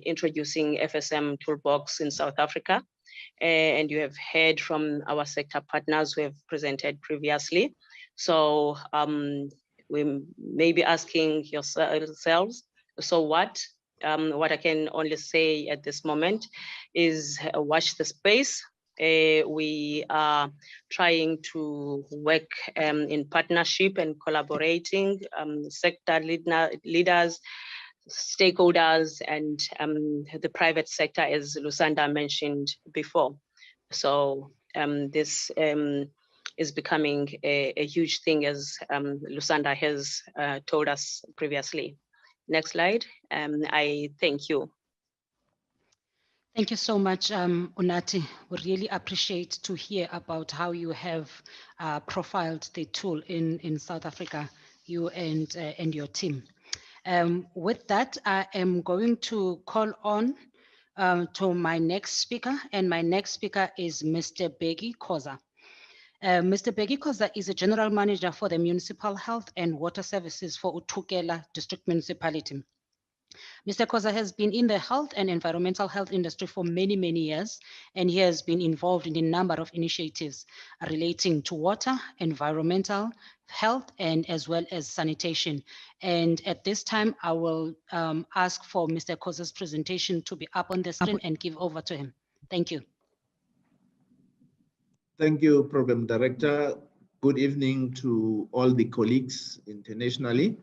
Speaker 7: introducing FSM Toolbox in South Africa. and you have heard from our sector partners who have presented previously. So we may be asking yourselves, so what? What I can only say at this moment is watch the space. We are trying to work in partnership and collaborating, sector leaders, stakeholders, and the private sector, as Lusanda mentioned before. So this is becoming a huge thing, as Lusanda has told us previously. Next slide. I thank you.
Speaker 2: Thank you so much, Unati. We really appreciate to hear about how you have profiled the tool in South Africa, you and your team. With that, I am going to call on to my next speaker, and my next speaker is Mr. Begi Khoza. Mr. Begi Khoza is a general manager for the Municipal Health and Water Services for uThukela District Municipality. Mr. Khoza has been in the health and environmental health industry for many, many years, and he has been involved in a number of initiatives relating to water, environmental health, and as well as sanitation. And at this time, I will ask for Mr. Khoza's presentation to be up on the screen and give over to him. Thank you.
Speaker 8: Thank you, Program Director. Good evening to all the colleagues internationally.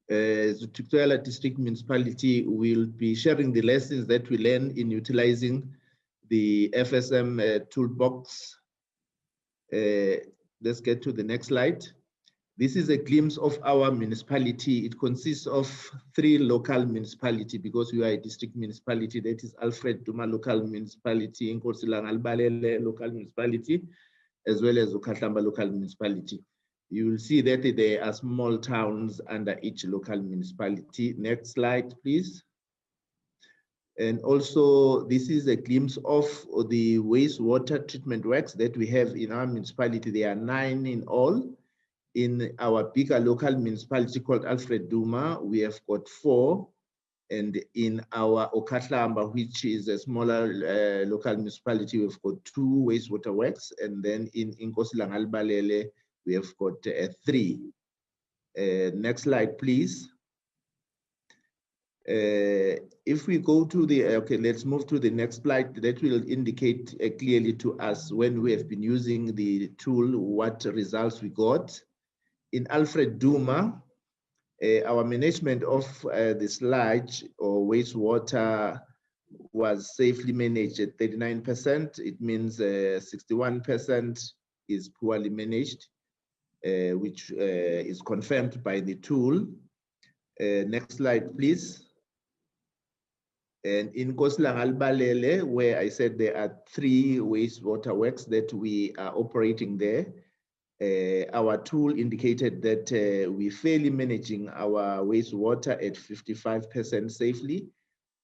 Speaker 8: The uThukela District Municipality will be sharing the lessons that we learned in utilizing the FSM toolbox. Let's get to the next slide. This is a glimpse of our municipality. It consists of 3 local municipalities because we are a district municipality. That is Alfred Duma local municipality, Nkosi Langalbalele local municipality, as well as uKhahlamba local municipality. You will see that there are small towns under each local municipality. Next slide, please. And also, this is a glimpse of the wastewater treatment works that we have in our municipality. There are 9 in all. In our bigger local municipality called Alfred Duma, we have got 4. And in our uKhahlamba, which is a smaller local municipality, we've got 2 wastewater works. And then in Nkosi Langalbalele, we have got 3. Next slide, please. If we go to the, okay, let's move to the next slide. That will indicate clearly to us when we have been using the tool, what results we got. In Alfred Duma, our management of the sludge or wastewater was safely managed at 39%. It means 61% is poorly managed, which is confirmed by the tool. Next slide, please. And in Nkosi Langalbalele, where I said there are 3 wastewater works that we are operating there, our tool indicated that we're fairly managing our wastewater at 55% safely,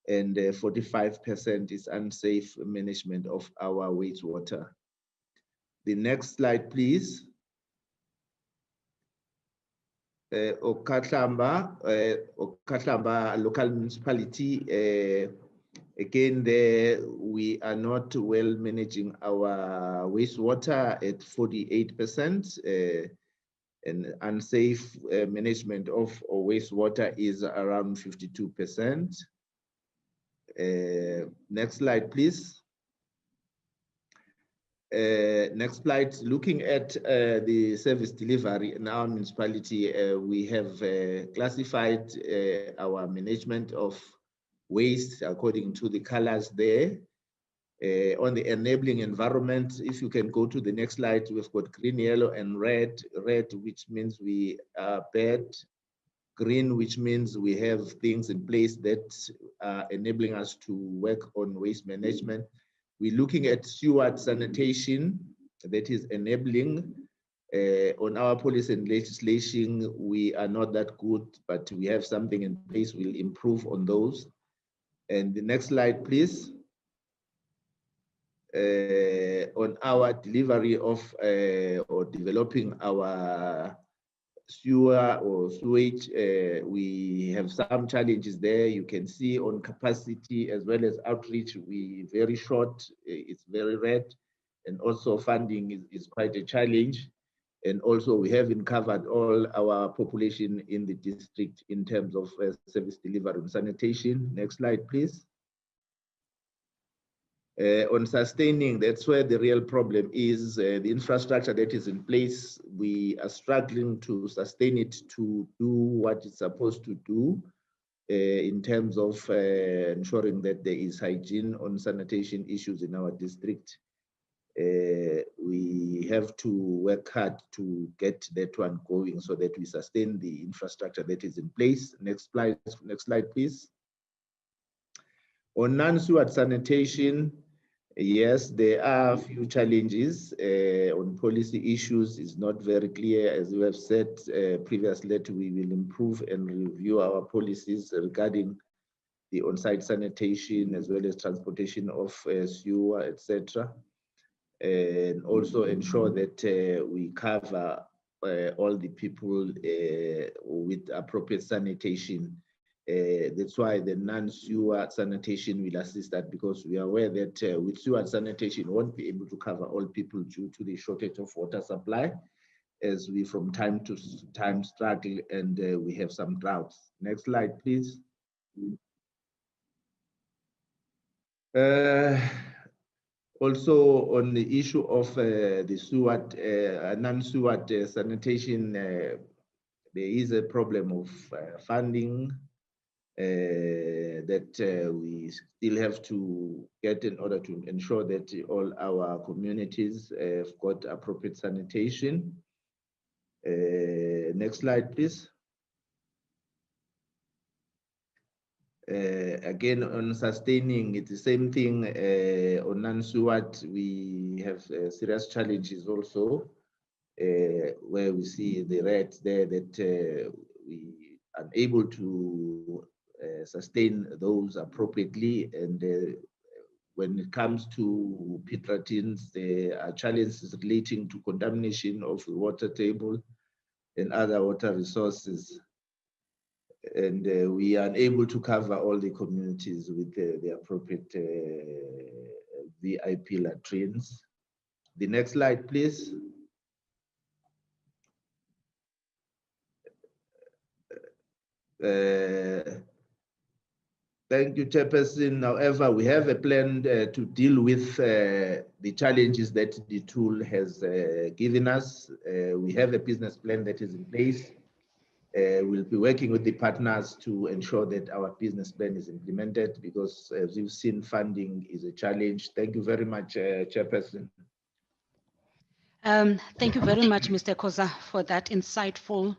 Speaker 8: and 45% is unsafe management of our wastewater. The next slide, please. uKhahlamba local municipality, again, there we are not well managing our wastewater at 48%, and unsafe management of wastewater is around 52%. Next slide, please. Next slide, looking at the service delivery in our municipality, we have classified our management of waste according to the colors there. On the enabling environment, if you can go to the next slide, we've got green, yellow, and red. Red, which means we are bad. Green, which means we have things in place that are enabling us to work on waste management. We're looking at steward sanitation, that is enabling. On our policy and legislation, we are not that good, but we have something in place. We'll improve on those. And the next slide, please. On our delivery of or developing our sewer or sewage, we have some challenges there. You can see on capacity as well as outreach, we very short, it's very red, and also funding is quite a challenge. And also we haven't covered all our population in the district in terms of service delivery and sanitation. Next slide, please. On sustaining, that's where the real problem is. The infrastructure that is in place, we are struggling to sustain it to do what it's supposed to do in terms of ensuring that there is hygiene on sanitation issues in our district. We have to work hard to get that one going so that we sustain the infrastructure that is in place. Next slide, please. On non-sewer sanitation, yes, there are a few challenges on policy issues. It's not very clear, as we have said previously, that we will improve and review our policies regarding the on-site sanitation as well as transportation of sewer, etc. And also ensure that we cover all the people with appropriate sanitation. That's why the non-sewer sanitation will assist that, because we are aware that with sewer sanitation, we won't be able to cover all people due to the shortage of water supply, as we from time to time struggle and we have some droughts. Next slide, please. Also on the issue of the sewer, non-sewer sanitation, there is a problem of funding that we still have to get in order to ensure that all our communities have got appropriate sanitation. Next slide, please. Again, on sustaining, it's the same thing. On non-sewer, we have serious challenges also, where we see the red there that we are able to sustain those appropriately. And when it comes to pit ratings, there are challenges relating to contamination of the water table and other water resources. And we are unable to cover all the communities with the appropriate VIP latrines. The next slide, please. Thank you, Chairperson. However, we have a plan to deal with the challenges that the tool has given us. We have a business plan that is in place. We'll be working with the partners to ensure that our business plan is implemented, because as you've seen, funding is a challenge. Thank you very much, Chairperson.
Speaker 2: Thank you very much, Mr. Koza, for that insightful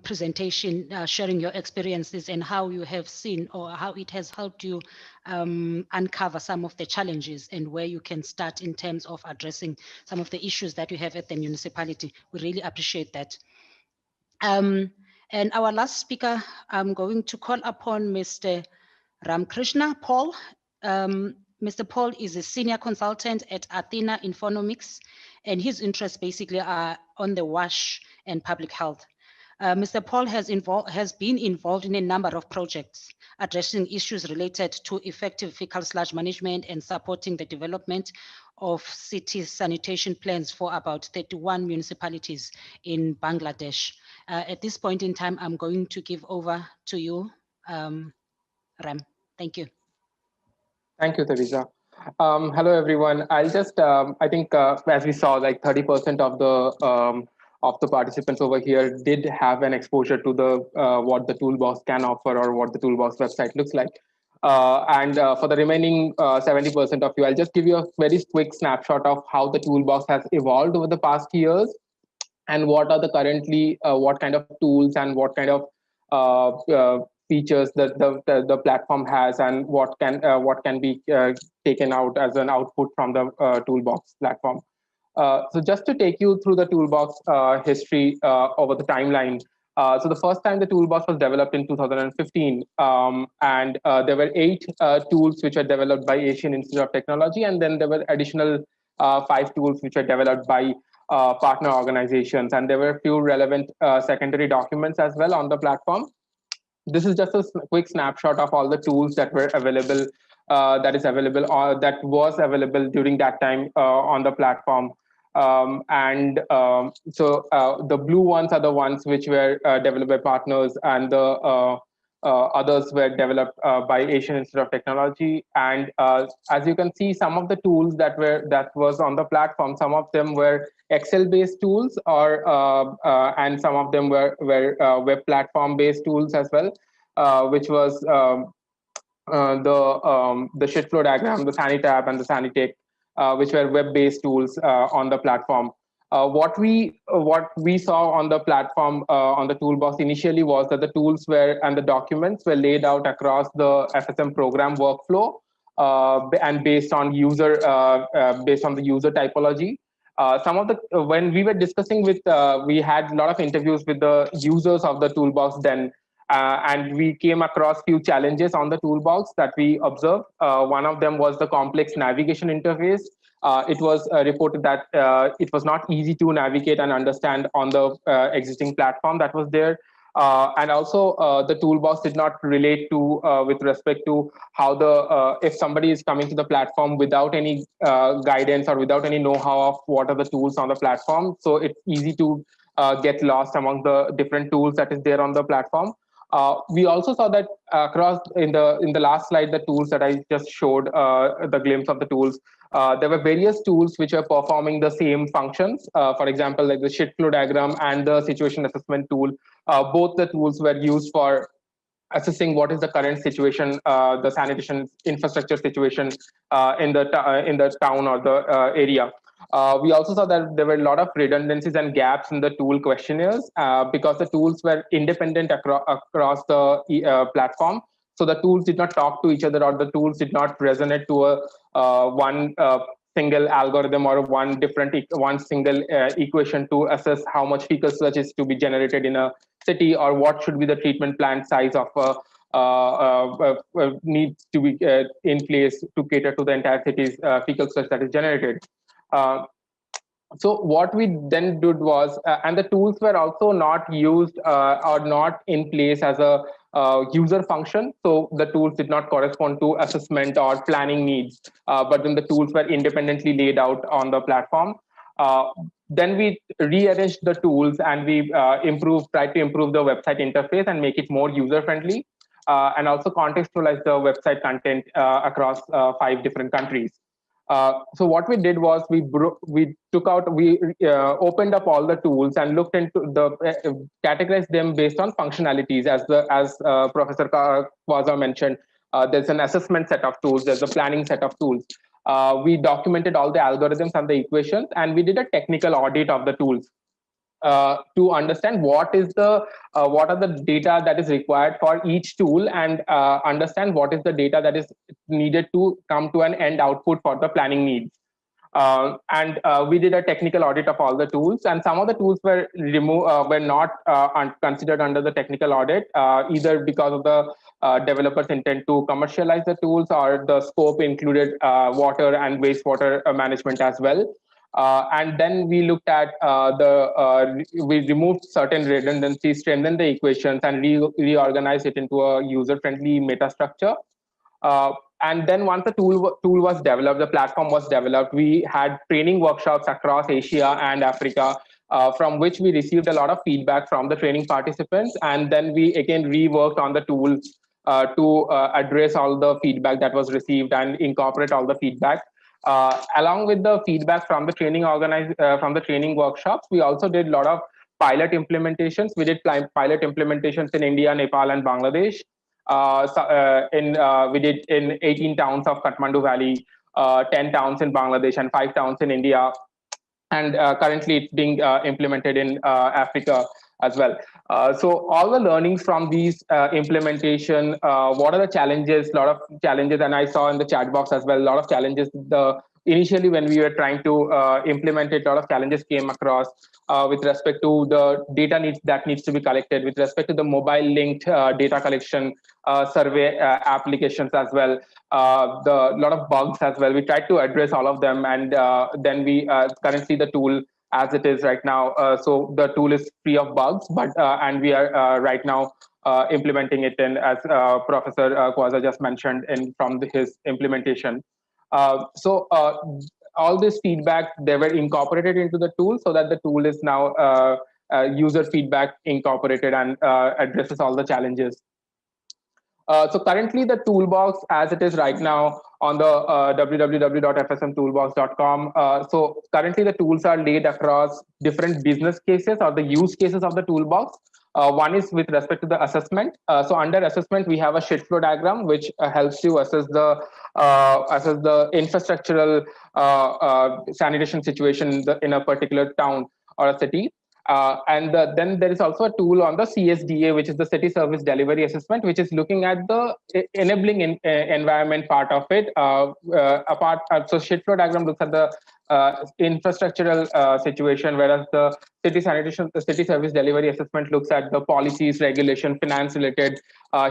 Speaker 2: presentation, sharing your experiences and how you have seen or how it has helped you uncover some of the challenges and where you can start in terms of addressing some of the issues that you have at the municipality. We really appreciate that. And our last speaker, I'm going to call upon Mr. Ramkrishna Paul. Mr. Paul is a senior consultant at Athena Infonomics, and his interests basically are on the WASH and public health. Mr. Paul has been involved in a number of projects addressing issues related to effective fecal sludge management and supporting the development of city sanitation plans for about 31 municipalities in Bangladesh. At this point in time, I'm going to give over to you, Ram. Thank you.
Speaker 9: Thank you, Teresa. Hello, everyone. I'll just, I think, as we saw, like 30% of the participants over here did have an exposure to the what the toolbox can offer or what the toolbox website looks like. And for the remaining 70% of you, I'll just give you a very quick snapshot of how the toolbox has evolved over the past years, and what are the currently, what kind of tools and what kind of features that the platform has, and what can be taken out as an output from the toolbox platform. So just to take you through the toolbox history over the timeline. So the first time the toolbox was developed in 2015, and there were 8 tools which were developed by Asian Institute of Technology, and then there were additional 5 tools which were developed by partner organizations, and there were a few relevant secondary documents as well on the platform. This is just a quick snapshot of all the tools that were available, that was available during that time on the platform. The blue ones are the ones which were developed by partners, and the others were developed by Asian Institute of Technology. And as you can see, some of the tools that was on the platform, some of them were Excel-based tools, and some of them were web platform-based tools as well, which was the shit flow diagram, the Sanitab, and the Sanitake, which were web-based tools on the platform. What we saw on the platform on the toolbox initially was that the tools and the documents were laid out across the FSM program workflow, and based on the user typology. When we were discussing we had a lot of interviews with the users of the toolbox then, and we came across few challenges on the toolbox that we observed. One of them was the complex navigation interface. It was reported that it was not easy to navigate and understand on the existing platform that was there. And also the toolbox did not relate to with respect to how if somebody is coming to the platform without any guidance or without any know-how of what are the tools on the platform, so it's easy to get lost among the different tools that is there on the platform. We also saw that across in the last slide, the tools that I just showed, the glimpse of the tools, there were various tools which are performing the same functions. For example, like the shit flow diagram and the situation assessment tool. Both the tools were used for assessing what is the current situation, the sanitation infrastructure situation in the town or the area. We also saw that there were a lot of redundancies and gaps in the tool questionnaires because the tools were independent across the platform. So the tools did not talk to each other, or the tools did not resonate to one single algorithm or one single equation to assess how much fecal sludge is to be generated in a city, or what should be the treatment plant size of needs to be in place to cater to the entire city's fecal sludge that is generated. So what we then did was, and the tools were also not used or not in place as a user function. So the tools did not correspond to assessment or planning needs, but then the tools were independently laid out on the platform. Then we rearranged the tools, and we tried to improve the website interface and make it more user-friendly, and also contextualize the website content across 5 different countries. So what we did was we opened up all the tools and looked into categorized them based on functionalities. As Professor Kwaza mentioned, there's an assessment set of tools, there's a planning set of tools. We documented all the algorithms and the equations, and we did a technical audit of the tools to understand what are the data that is required for each tool, and understand what is the data that is needed to come to an end output for the planning needs. We did a technical audit of all the tools, and some of the tools were not considered under the technical audit, either because of the developers' intent to commercialize the tools, or the scope included water and wastewater management as well. And then we looked at we removed certain redundancies, strengthened the equations, and reorganized it into a user-friendly meta structure. And then once the tool was developed, the platform was developed, we had training workshops across Asia and Africa, from which we received a lot of feedback from the training participants. And then we again reworked on the tools to address all the feedback that was received and incorporate all the feedback. Along with the feedback from the training workshops, we also did a lot of pilot implementations. We did pilot implementations in India, Nepal, and Bangladesh. We did in 18 towns of Kathmandu Valley, 10 towns in Bangladesh, and 5 towns in India. And currently it's being implemented in Africa as well. So all the learnings from these implementation, what are the challenges? A lot of challenges, and I saw in the chat box as well, a lot of challenges. Initially, when we were trying to implement it, a lot of challenges came across with respect to the data that needs to be collected, with respect to the mobile linked data collection, survey applications as well, a lot of bugs as well. We tried to address all of them, and then we currently the tool as it is right now. So the tool is free of bugs, but and we are right now implementing it in, as Professor Kwaza just mentioned, in from his implementation. So all this feedback, they were incorporated into the tool so that the tool is now user feedback incorporated and addresses all the challenges. So currently the toolbox as it is right now on the www.fsmtoolbox.com. So currently the tools are laid across different business cases or the use cases of the toolbox. One is with respect to the assessment. So under assessment, we have a shit flow diagram, which helps you assess the infrastructural sanitation situation in a particular town or a city. Then there is also a tool on the CSDA, which is the City Service Delivery Assessment, which is looking at the enabling environment part of it. So shit flow diagram looks at the infrastructural situation, whereas the City Service Delivery Assessment looks at the policies, regulation, finance related,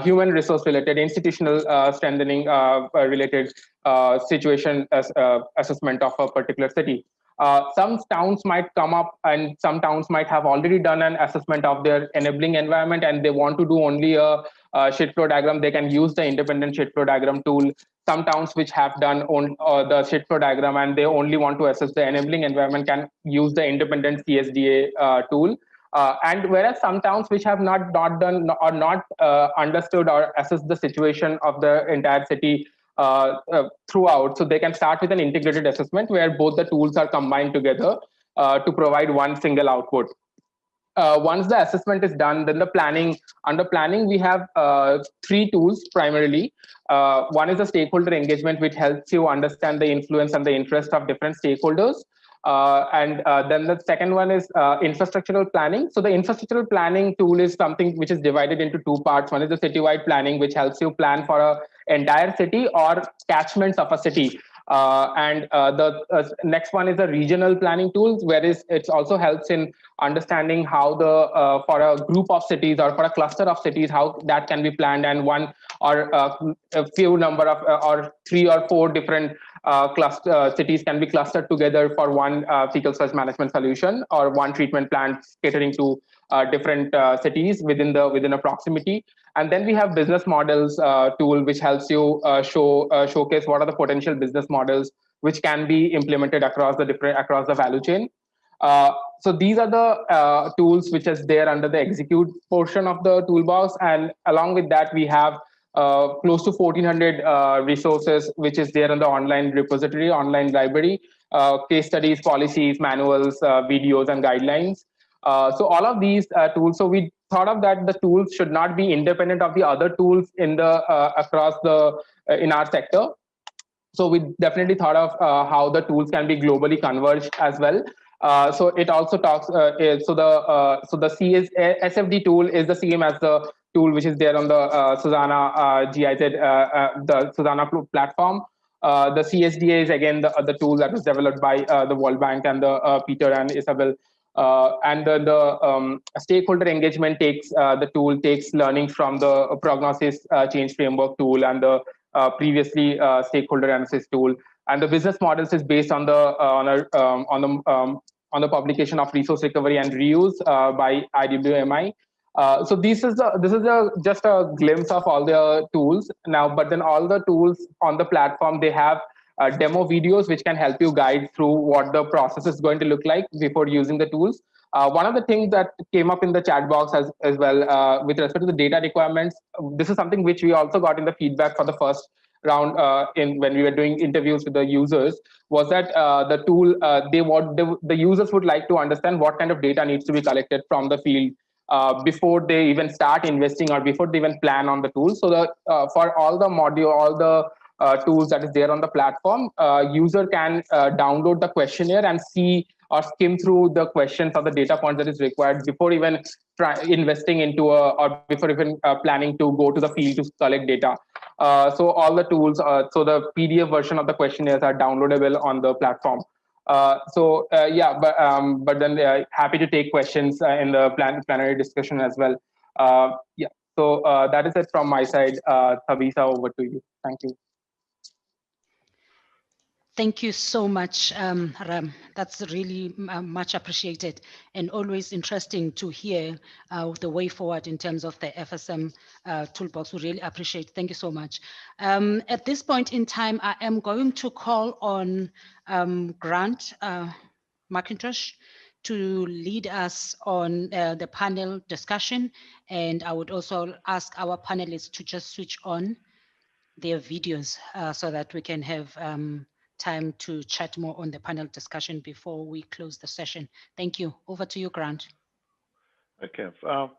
Speaker 9: human resource related, institutional strengthening related situation assessment of a particular city. Some towns might come up and some towns might have already done an assessment of their enabling environment and they want to do only a shit flow diagram. They can use the independent shit flow diagram tool. Some towns which have done the shit flow diagram and they only want to assess the enabling environment can use the independent CSDA tool. And whereas some towns which have not done or not understood or assessed the situation of the entire city throughout, so they can start with an integrated assessment where both the tools are combined together to provide one single output. Once the assessment is done, then the planning. Under planning, we have three tools primarily. One is the stakeholder engagement, which helps you understand the influence and the interest of different stakeholders. Then the second one is infrastructural planning. So the infrastructural planning tool is something which is divided into two parts. One is the citywide planning, which helps you plan for an entire city or catchments of a city. The next one is the regional planning tools, whereas it also helps in understanding how the for a group of cities or for a cluster of cities, how that can be planned, and one or a few number of or 3 or 4 different cities can be clustered together for one fecal sludge management solution or one treatment plant catering to different cities within a proximity. And then we have business models tool, which helps you showcase what are the potential business models which can be implemented across the value chain. So these are the tools which is there under the execute portion of the toolbox, and along with that we have close to 1400 resources which is there in the online repository, online library, case studies, policies, manuals, videos, and guidelines. So all of these tools, so we thought of that the tools should not be independent of the other tools in the across the in our sector. So we definitely thought of how the tools can be globally converged as well. So it also talks. So the SFD tool is the same as the tool which is there on the Susanna GIZ, the Susanna platform. The CSDA is again the tool that was developed by the World Bank and the Peter and Isabel. And the stakeholder engagement the tool takes learning from the prognosis change framework tool and the previously stakeholder analysis tool. And the business models is based on the publication of resource recovery and reuse by IWMI. So this is just a glimpse of all the tools now. But then all the tools on the platform, they have demo videos which can help you guide through what the process is going to look like before using the tools. One of the things that came up in the chat box as well with respect to the data requirements, this is something which we also got in the feedback for the first round when we were doing interviews with the users, was that the tool, the users would like to understand what kind of data needs to be collected from the field before they even start investing or before they even plan on the tool. So for all the tools that is there on the platform, user can download the questionnaire and see or skim through the questions or the data points that is required before even investing into or before even planning to go to the field to collect data. So all the tools, so the PDF version of the questionnaires are downloadable on the platform. But then happy to take questions in the plenary discussion as well. So that is it from my side. Thabisa, over to you. Thank you.
Speaker 2: Thank you so much, Ram. That's really much appreciated, and always interesting to hear the way forward in terms of the FSM toolbox. We really appreciate. Thank you so much. At this point in time, I am going to call on Grant McIntosh to lead us on the panel discussion, and I would also ask our panelists to just switch on their videos so that we can have time to chat more on the panel discussion before we close the session. Thank you. Over to you, Grant.
Speaker 1: Okay.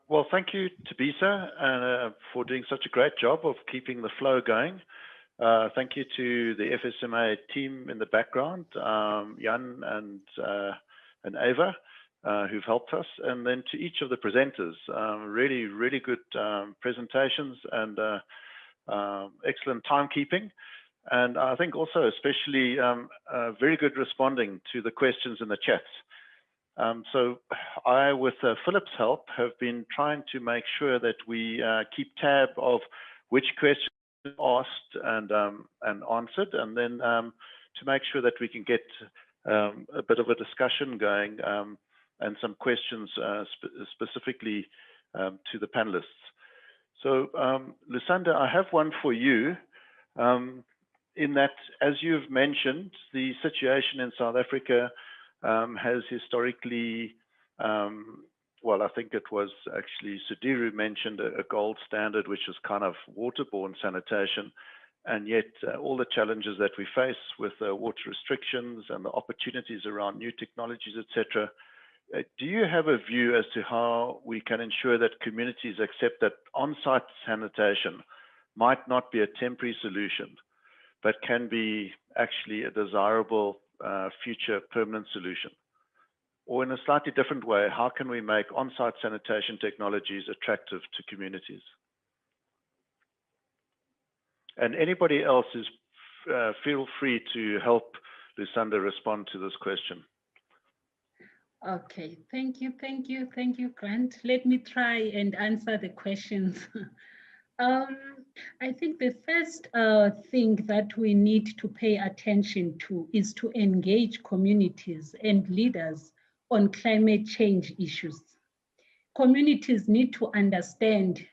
Speaker 1: Well, thank you, Tabisa, for doing such a great job of keeping the flow going. Thank you to the FSMA team in the background, Jan and Ava, who've helped us, and then to each of the presenters. Really, really good presentations and excellent timekeeping. And I think also especially very good responding to the questions in the chats. So I, with Philip's help, have been trying to make sure that we keep tab of which questions asked and answered, and then to make sure that we can get a bit of a discussion going and some questions specifically to the panelists. So Lusanda, I have one for you. In that, as you've mentioned, the situation in South Africa has historically, well, I think it was actually Sudiru mentioned a gold standard, which is kind of waterborne sanitation. And yet all the challenges that we face with water restrictions and the opportunities around new technologies, etc. Do you have a view as to how we can ensure that communities accept that on-site sanitation might not be a temporary solution, but can be actually a desirable future permanent solution? Or in a slightly different way, how can we make on-site sanitation technologies attractive to communities? And anybody else is feel free to help Lusanda respond to this question.
Speaker 3: Okay, thank you, Grant. Let me try and answer the questions. I think the first thing that we need to pay attention to is to engage communities and leaders on climate change issues. Communities need to understand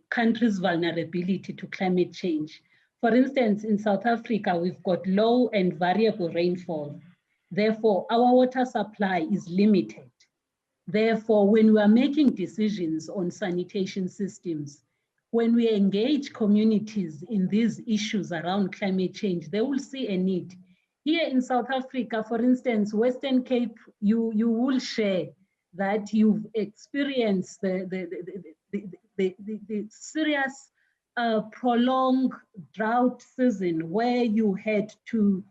Speaker 3: countries' vulnerability to climate change. For instance, in South Africa, we've got low and variable rainfall. Therefore, our water supply is limited. Therefore, when we are making decisions on sanitation systems, when we engage communities in these issues around climate change, they will see a need. Here in South Africa, for instance, Western Cape, you will share that you've experienced the serious prolonged drought season where you had to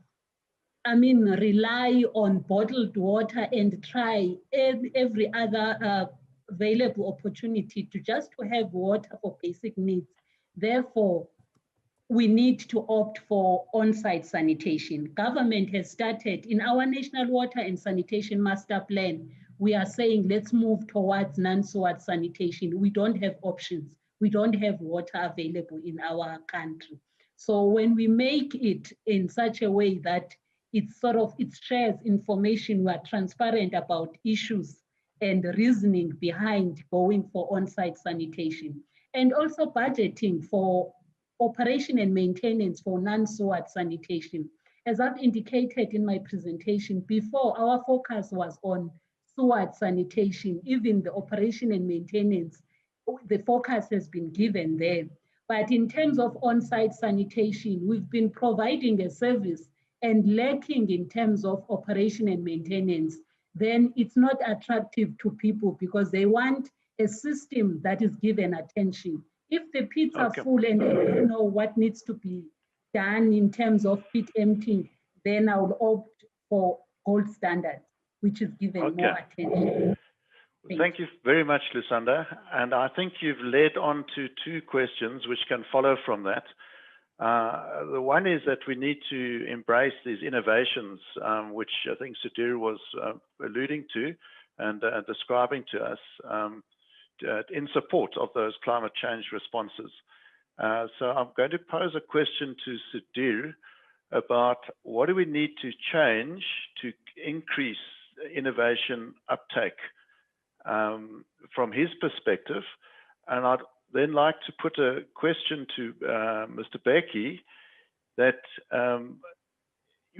Speaker 3: rely on bottled water and try every other available opportunity to just to have water for basic needs. Therefore, we need to opt for on-site sanitation. Government has started in our National Water and Sanitation Master Plan. We are saying let's move towards non-sewer sanitation. We don't have options. We don't have water available in our country. So when we make it in such a way that it shares information, we are transparent about issues and reasoning behind going for on-site sanitation, and also budgeting for operation and maintenance for non-sewer sanitation. As I've indicated in my presentation before, our focus was on sewer sanitation. Even the operation and maintenance, the focus has been given there. But in terms of on-site sanitation, we've been providing a service and lacking in terms of operation and maintenance, then it's not attractive to people because they want a system that is given attention. If the pits are full and they don't know what needs to be done in terms of pit emptying, then I would opt for gold standard, which is given more attention.
Speaker 1: Thank you very much, Lusanda. And I think you've led on to two questions which can follow from that. The one is that we need to embrace these innovations, which I think Sudir was alluding to and describing to us in support of those climate change responses. So I'm going to pose a question to Sudir about what do we need to change to increase innovation uptake from his perspective. And I'd then like to put a question to Mr. Becky that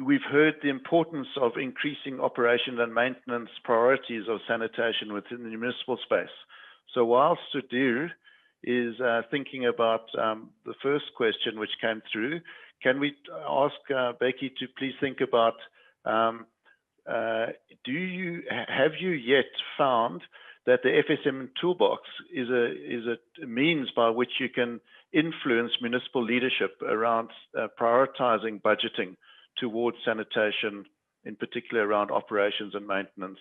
Speaker 1: we've heard the importance of increasing operation and maintenance priorities of sanitation within the municipal space. So while Sudhir is thinking about the first question which came through, can we ask Becky to please think about, have you yet found that the FSM toolbox is a means by which you can influence municipal leadership around prioritizing budgeting towards sanitation, in particular around operations and maintenance,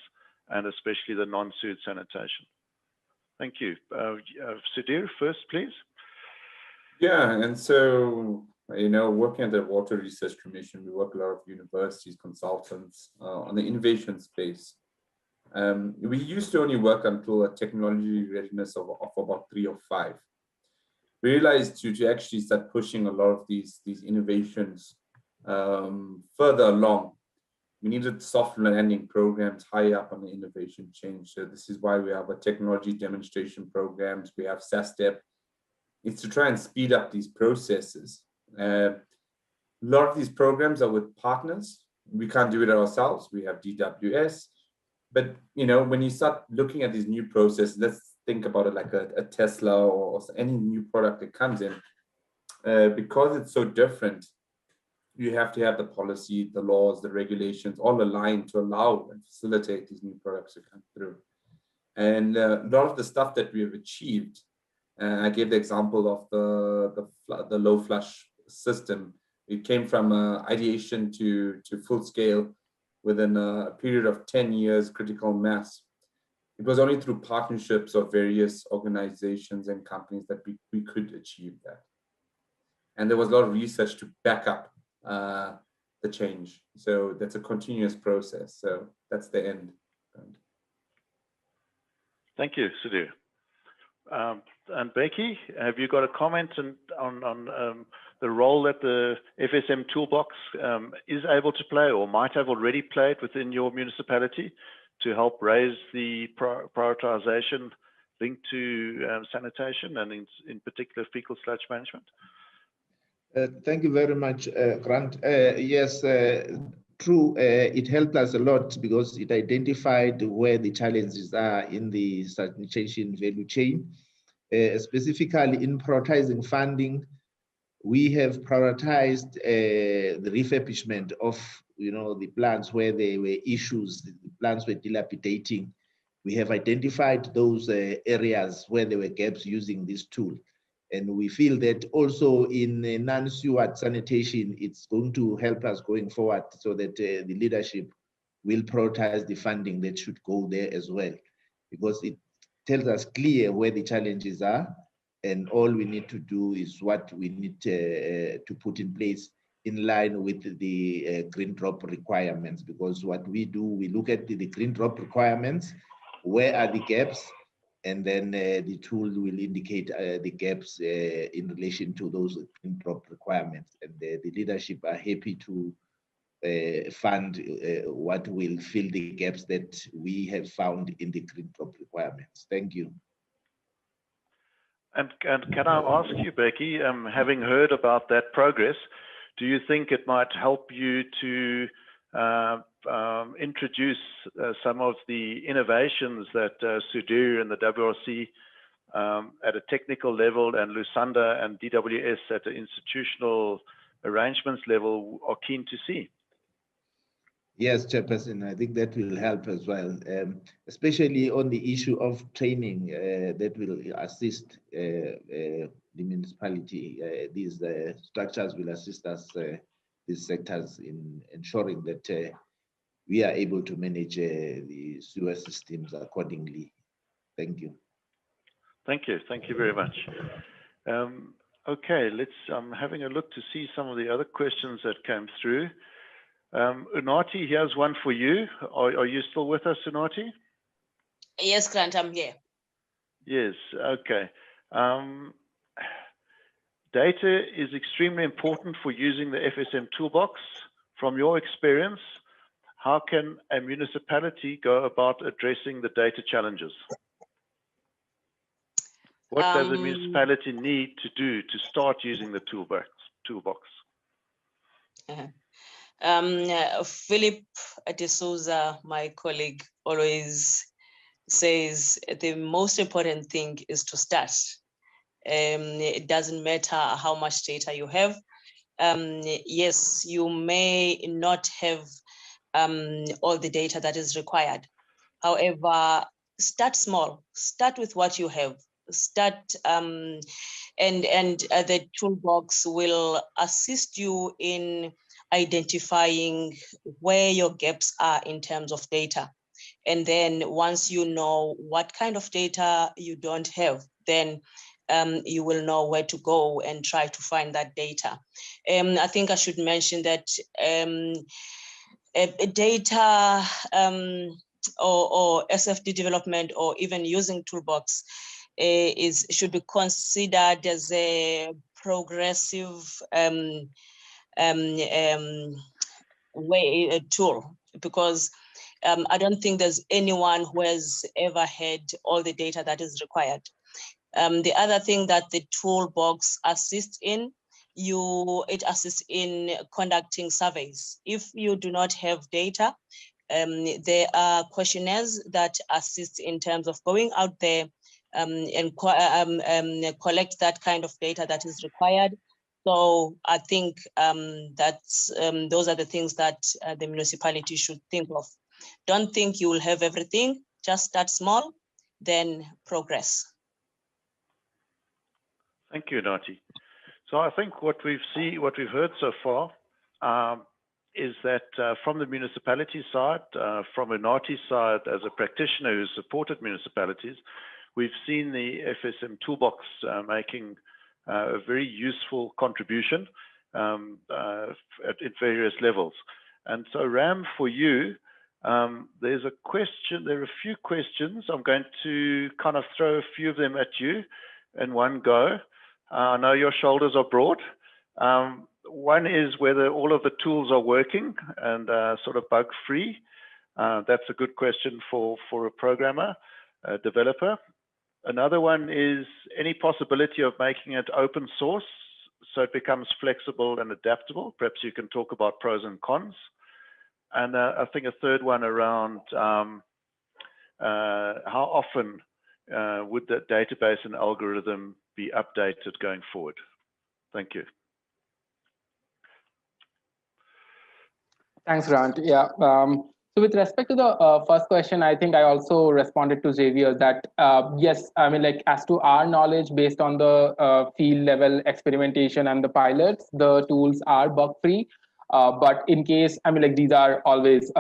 Speaker 1: and especially the non-sewage sanitation? Thank you. Sudhir, first, please.
Speaker 4: Yeah, and so, you know, working at the Water Research Commission, we work with a lot of universities, consultants on the innovation space. We used to only work until a technology readiness of about 3 or 5. We realized to actually start pushing a lot of these innovations further along, we needed soft landing programs high up on the innovation chain. So this is why we have a technology demonstration programs. We have SASTEP. It's to try and speed up these processes. A lot of these programs are with partners. We can't do it ourselves. We have DWS. But, you know, when you start looking at these new processes, let's think about it like a Tesla or any new product that comes in. Because it's so different, you have to have the policy, the laws, the regulations all aligned to allow and facilitate these new products to come through. And a lot of the stuff that we have achieved, I gave the example of the low flush system. It came from ideation to full scale within a period of 10 years, critical mass. It was only through partnerships of various organizations and companies that we could achieve that. And there was a lot of research to back up the change. So that's a continuous process. So that's the end.
Speaker 1: Thank you, Sudhir. And Becky, have you got a comment on the role that the FSM toolbox is able to play or might have already played within your municipality to help raise the prioritization linked to sanitation and in particular fecal sludge management?
Speaker 8: Thank you very much, Grant. Yes, true. It helped us a lot because it identified where the challenges are in the sanitation value chain. Specifically in prioritizing funding, we have prioritized the refurbishment of, the plants where there were issues, the plants were dilapidating. We have identified those areas where there were gaps using this tool. And we feel that also in non-sewage sanitation, it's going to help us going forward so that the leadership will prioritize the funding that should go there as well, because it tells us clear where the challenges are, and all we need to do is what we need to put in place in line with the green drop requirements. Because what we do, we look at the green drop requirements, where are the gaps, and then the tool will indicate the gaps in relation to those green drop requirements. And the leadership are happy to fund what will fill the gaps that we have found in the green drop requirements. Thank you.
Speaker 1: And can I ask you, Becky, having heard about that progress, do you think it might help you to introduce some of the innovations that Sudhir and the WRC at a technical level and Lusanda and DWS at the institutional arrangements level are keen to see?
Speaker 8: Yes, Chairperson, I think that will help as well, especially on the issue of training that will assist the municipality. These structures will assist us, these sectors, in ensuring that we are able to manage the sewer systems accordingly. Thank you.
Speaker 1: Thank you. Thank you very much. Okay, I'm having a look to see some of the other questions that came through. Unati, here's one for you. Are you still with us, Unati?
Speaker 7: Yes, Grant, I'm here.
Speaker 1: Yes, okay. Data is extremely important for using the FSM toolbox. From your experience, how can a municipality go about addressing the data challenges? What does a municipality need to do to start using the toolbox?
Speaker 7: Philip de Souza, my colleague, always says the most important thing is to start. It doesn't matter how much data you have. Yes, you may not have all the data that is required. However, start small, start with what you have. Start and the toolbox will assist you in identifying where your gaps are in terms of data. And then once you know what kind of data you don't have, then you will know where to go and try to find that data. I think I should mention that data or SFD development, or even using toolbox, should be considered as a progressive tool, because I don't think there's anyone who has ever had all the data that is required. The other thing that the toolbox assists in, it assists in conducting surveys. If you do not have data, there are questionnaires that assist in terms of going out there and collect that kind of data that is required. So I think those are the things that the municipality should think of. Don't think you will have everything, just start small, then progress.
Speaker 1: Thank you, Nati. So I think what we've heard so far is that from the municipality side, from Nati's side as a practitioner who's supported municipalities, we've seen the FSM toolbox making a very useful contribution at various levels. And so Ram, for you, there's a question, there are a few questions. I'm going to kind of throw a few of them at you in one go. I know your shoulders are broad. One is whether all of the tools are working and sort of bug-free. That's a good question for a programmer, a developer. Another one is any possibility of making it open source so it becomes flexible and adaptable. Perhaps you can talk about pros and cons. And I think a third one around how often would the database and algorithm be updated going forward? Thank you.
Speaker 9: Thanks, Grant. Yeah. So with respect to the first question, I think I also responded to Xavier that yes, I mean, like, as to our knowledge, based on the field level experimentation and the pilots, the tools are bug free. But in case, I mean, like, these are always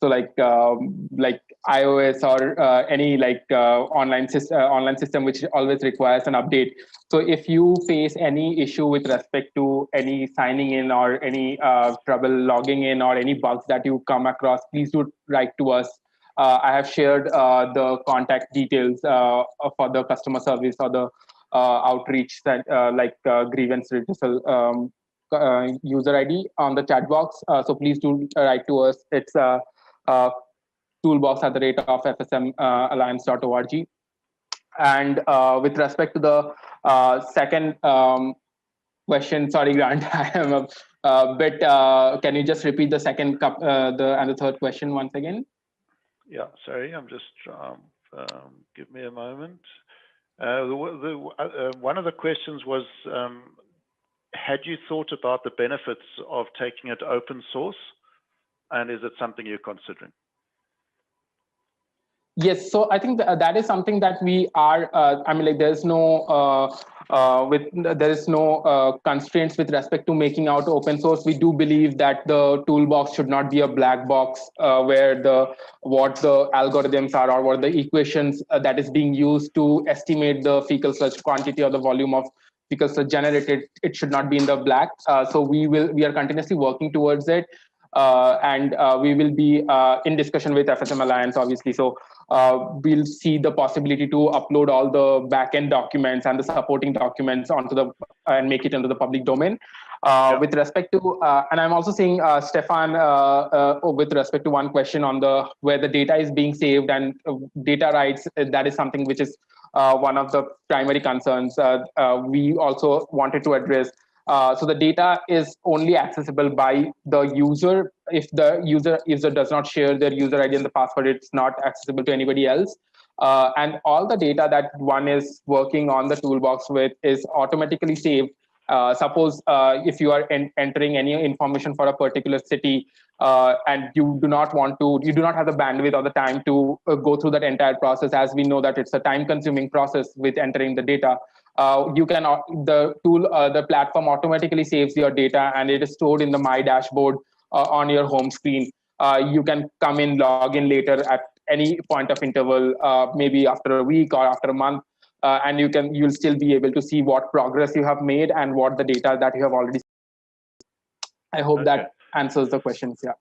Speaker 9: so like iOS or any like online system which always requires an update. So if you face any issue with respect to any signing in or any trouble logging in or any bugs that you come across, please do write to us. I have shared the contact details for the customer service or the outreach that grievance redressal user ID on the chat box. So please do write to us. It's toolbox@FSMalliance.org. And with respect to the second question, sorry, Grant, I am a bit. Can you just repeat the second and the third question once again?
Speaker 1: Yeah, sorry, I'm just give me a moment. One of the questions was, had you thought about the benefits of taking it open source, and is it something you're considering?
Speaker 9: Yes, so I think that is something that we are. I mean, like, there's no constraints with respect to making out open source. We do believe that the toolbox should not be a black box where what the algorithms are or what the equations that is being used to estimate the fecal sludge quantity or the volume of fecal sludge generated. It should not be in the black. So we are continuously working towards it. and we will be in discussion with FSM Alliance, obviously. So we'll see the possibility to upload all the backend documents and the supporting documents onto the and make it into the public domain. With respect to, and I'm also seeing Stefan with respect to one question on the where the data is being saved and data rights. That is something which is one of the primary concerns we also wanted to address. So the data is only accessible by the user. If the user does not share their user ID and the password, it's not accessible to anybody else. And all the data that one is working on the toolbox with is automatically saved. Suppose if you are entering any information for a particular city and you do not have the bandwidth or the time to go through that entire process, as we know that it's a time-consuming process with entering the data. The platform automatically saves your data and it is stored in the My Dashboard on your home screen. You can come in, log in later at any point of interval, maybe after a week or after a month, and you'll still be able to see what progress you have made and what the data that you have already. I hope that answers the questions. Yeah.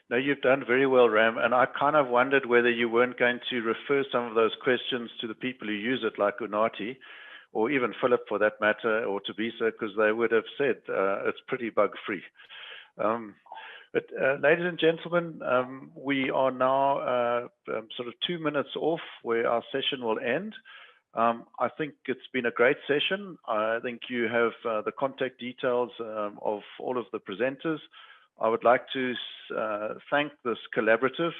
Speaker 1: No, you've done very well, Ram. And I kind of wondered whether you weren't going to refer some of those questions to the people who use it, like Unati, or even Philip for that matter, or Tabisa, because they would have said it's pretty bug-free. But ladies and gentlemen, we are now sort of 2 minutes off where our session will end. I think it's been a great session. I think you have the contact details of all of the presenters. I would like to thank this collaborative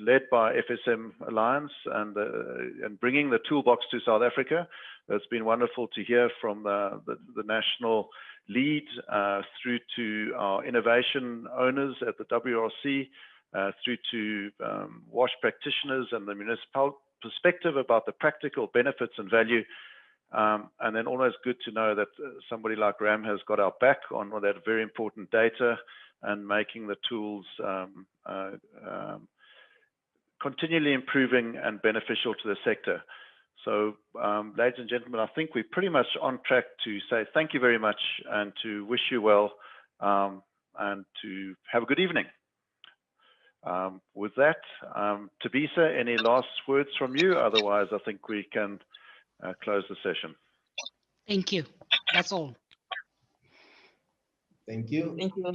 Speaker 1: led by FSM Alliance and bringing the toolbox to South Africa. It's been wonderful to hear from the national lead through to our innovation owners at the WRC, through to WASH practitioners and the municipal perspective about the practical benefits and value. And then always good to know that somebody like Ram has got our back on all that very important data and making the tools continually improving and beneficial to the sector. So, ladies and gentlemen, I think we're pretty much on track to say thank you very much and to wish you well and to have a good evening. With that, Tabisa, any last words from you? Otherwise, I think we can close the session.
Speaker 2: Thank you. That's all.
Speaker 8: Thank you.
Speaker 7: Thank you.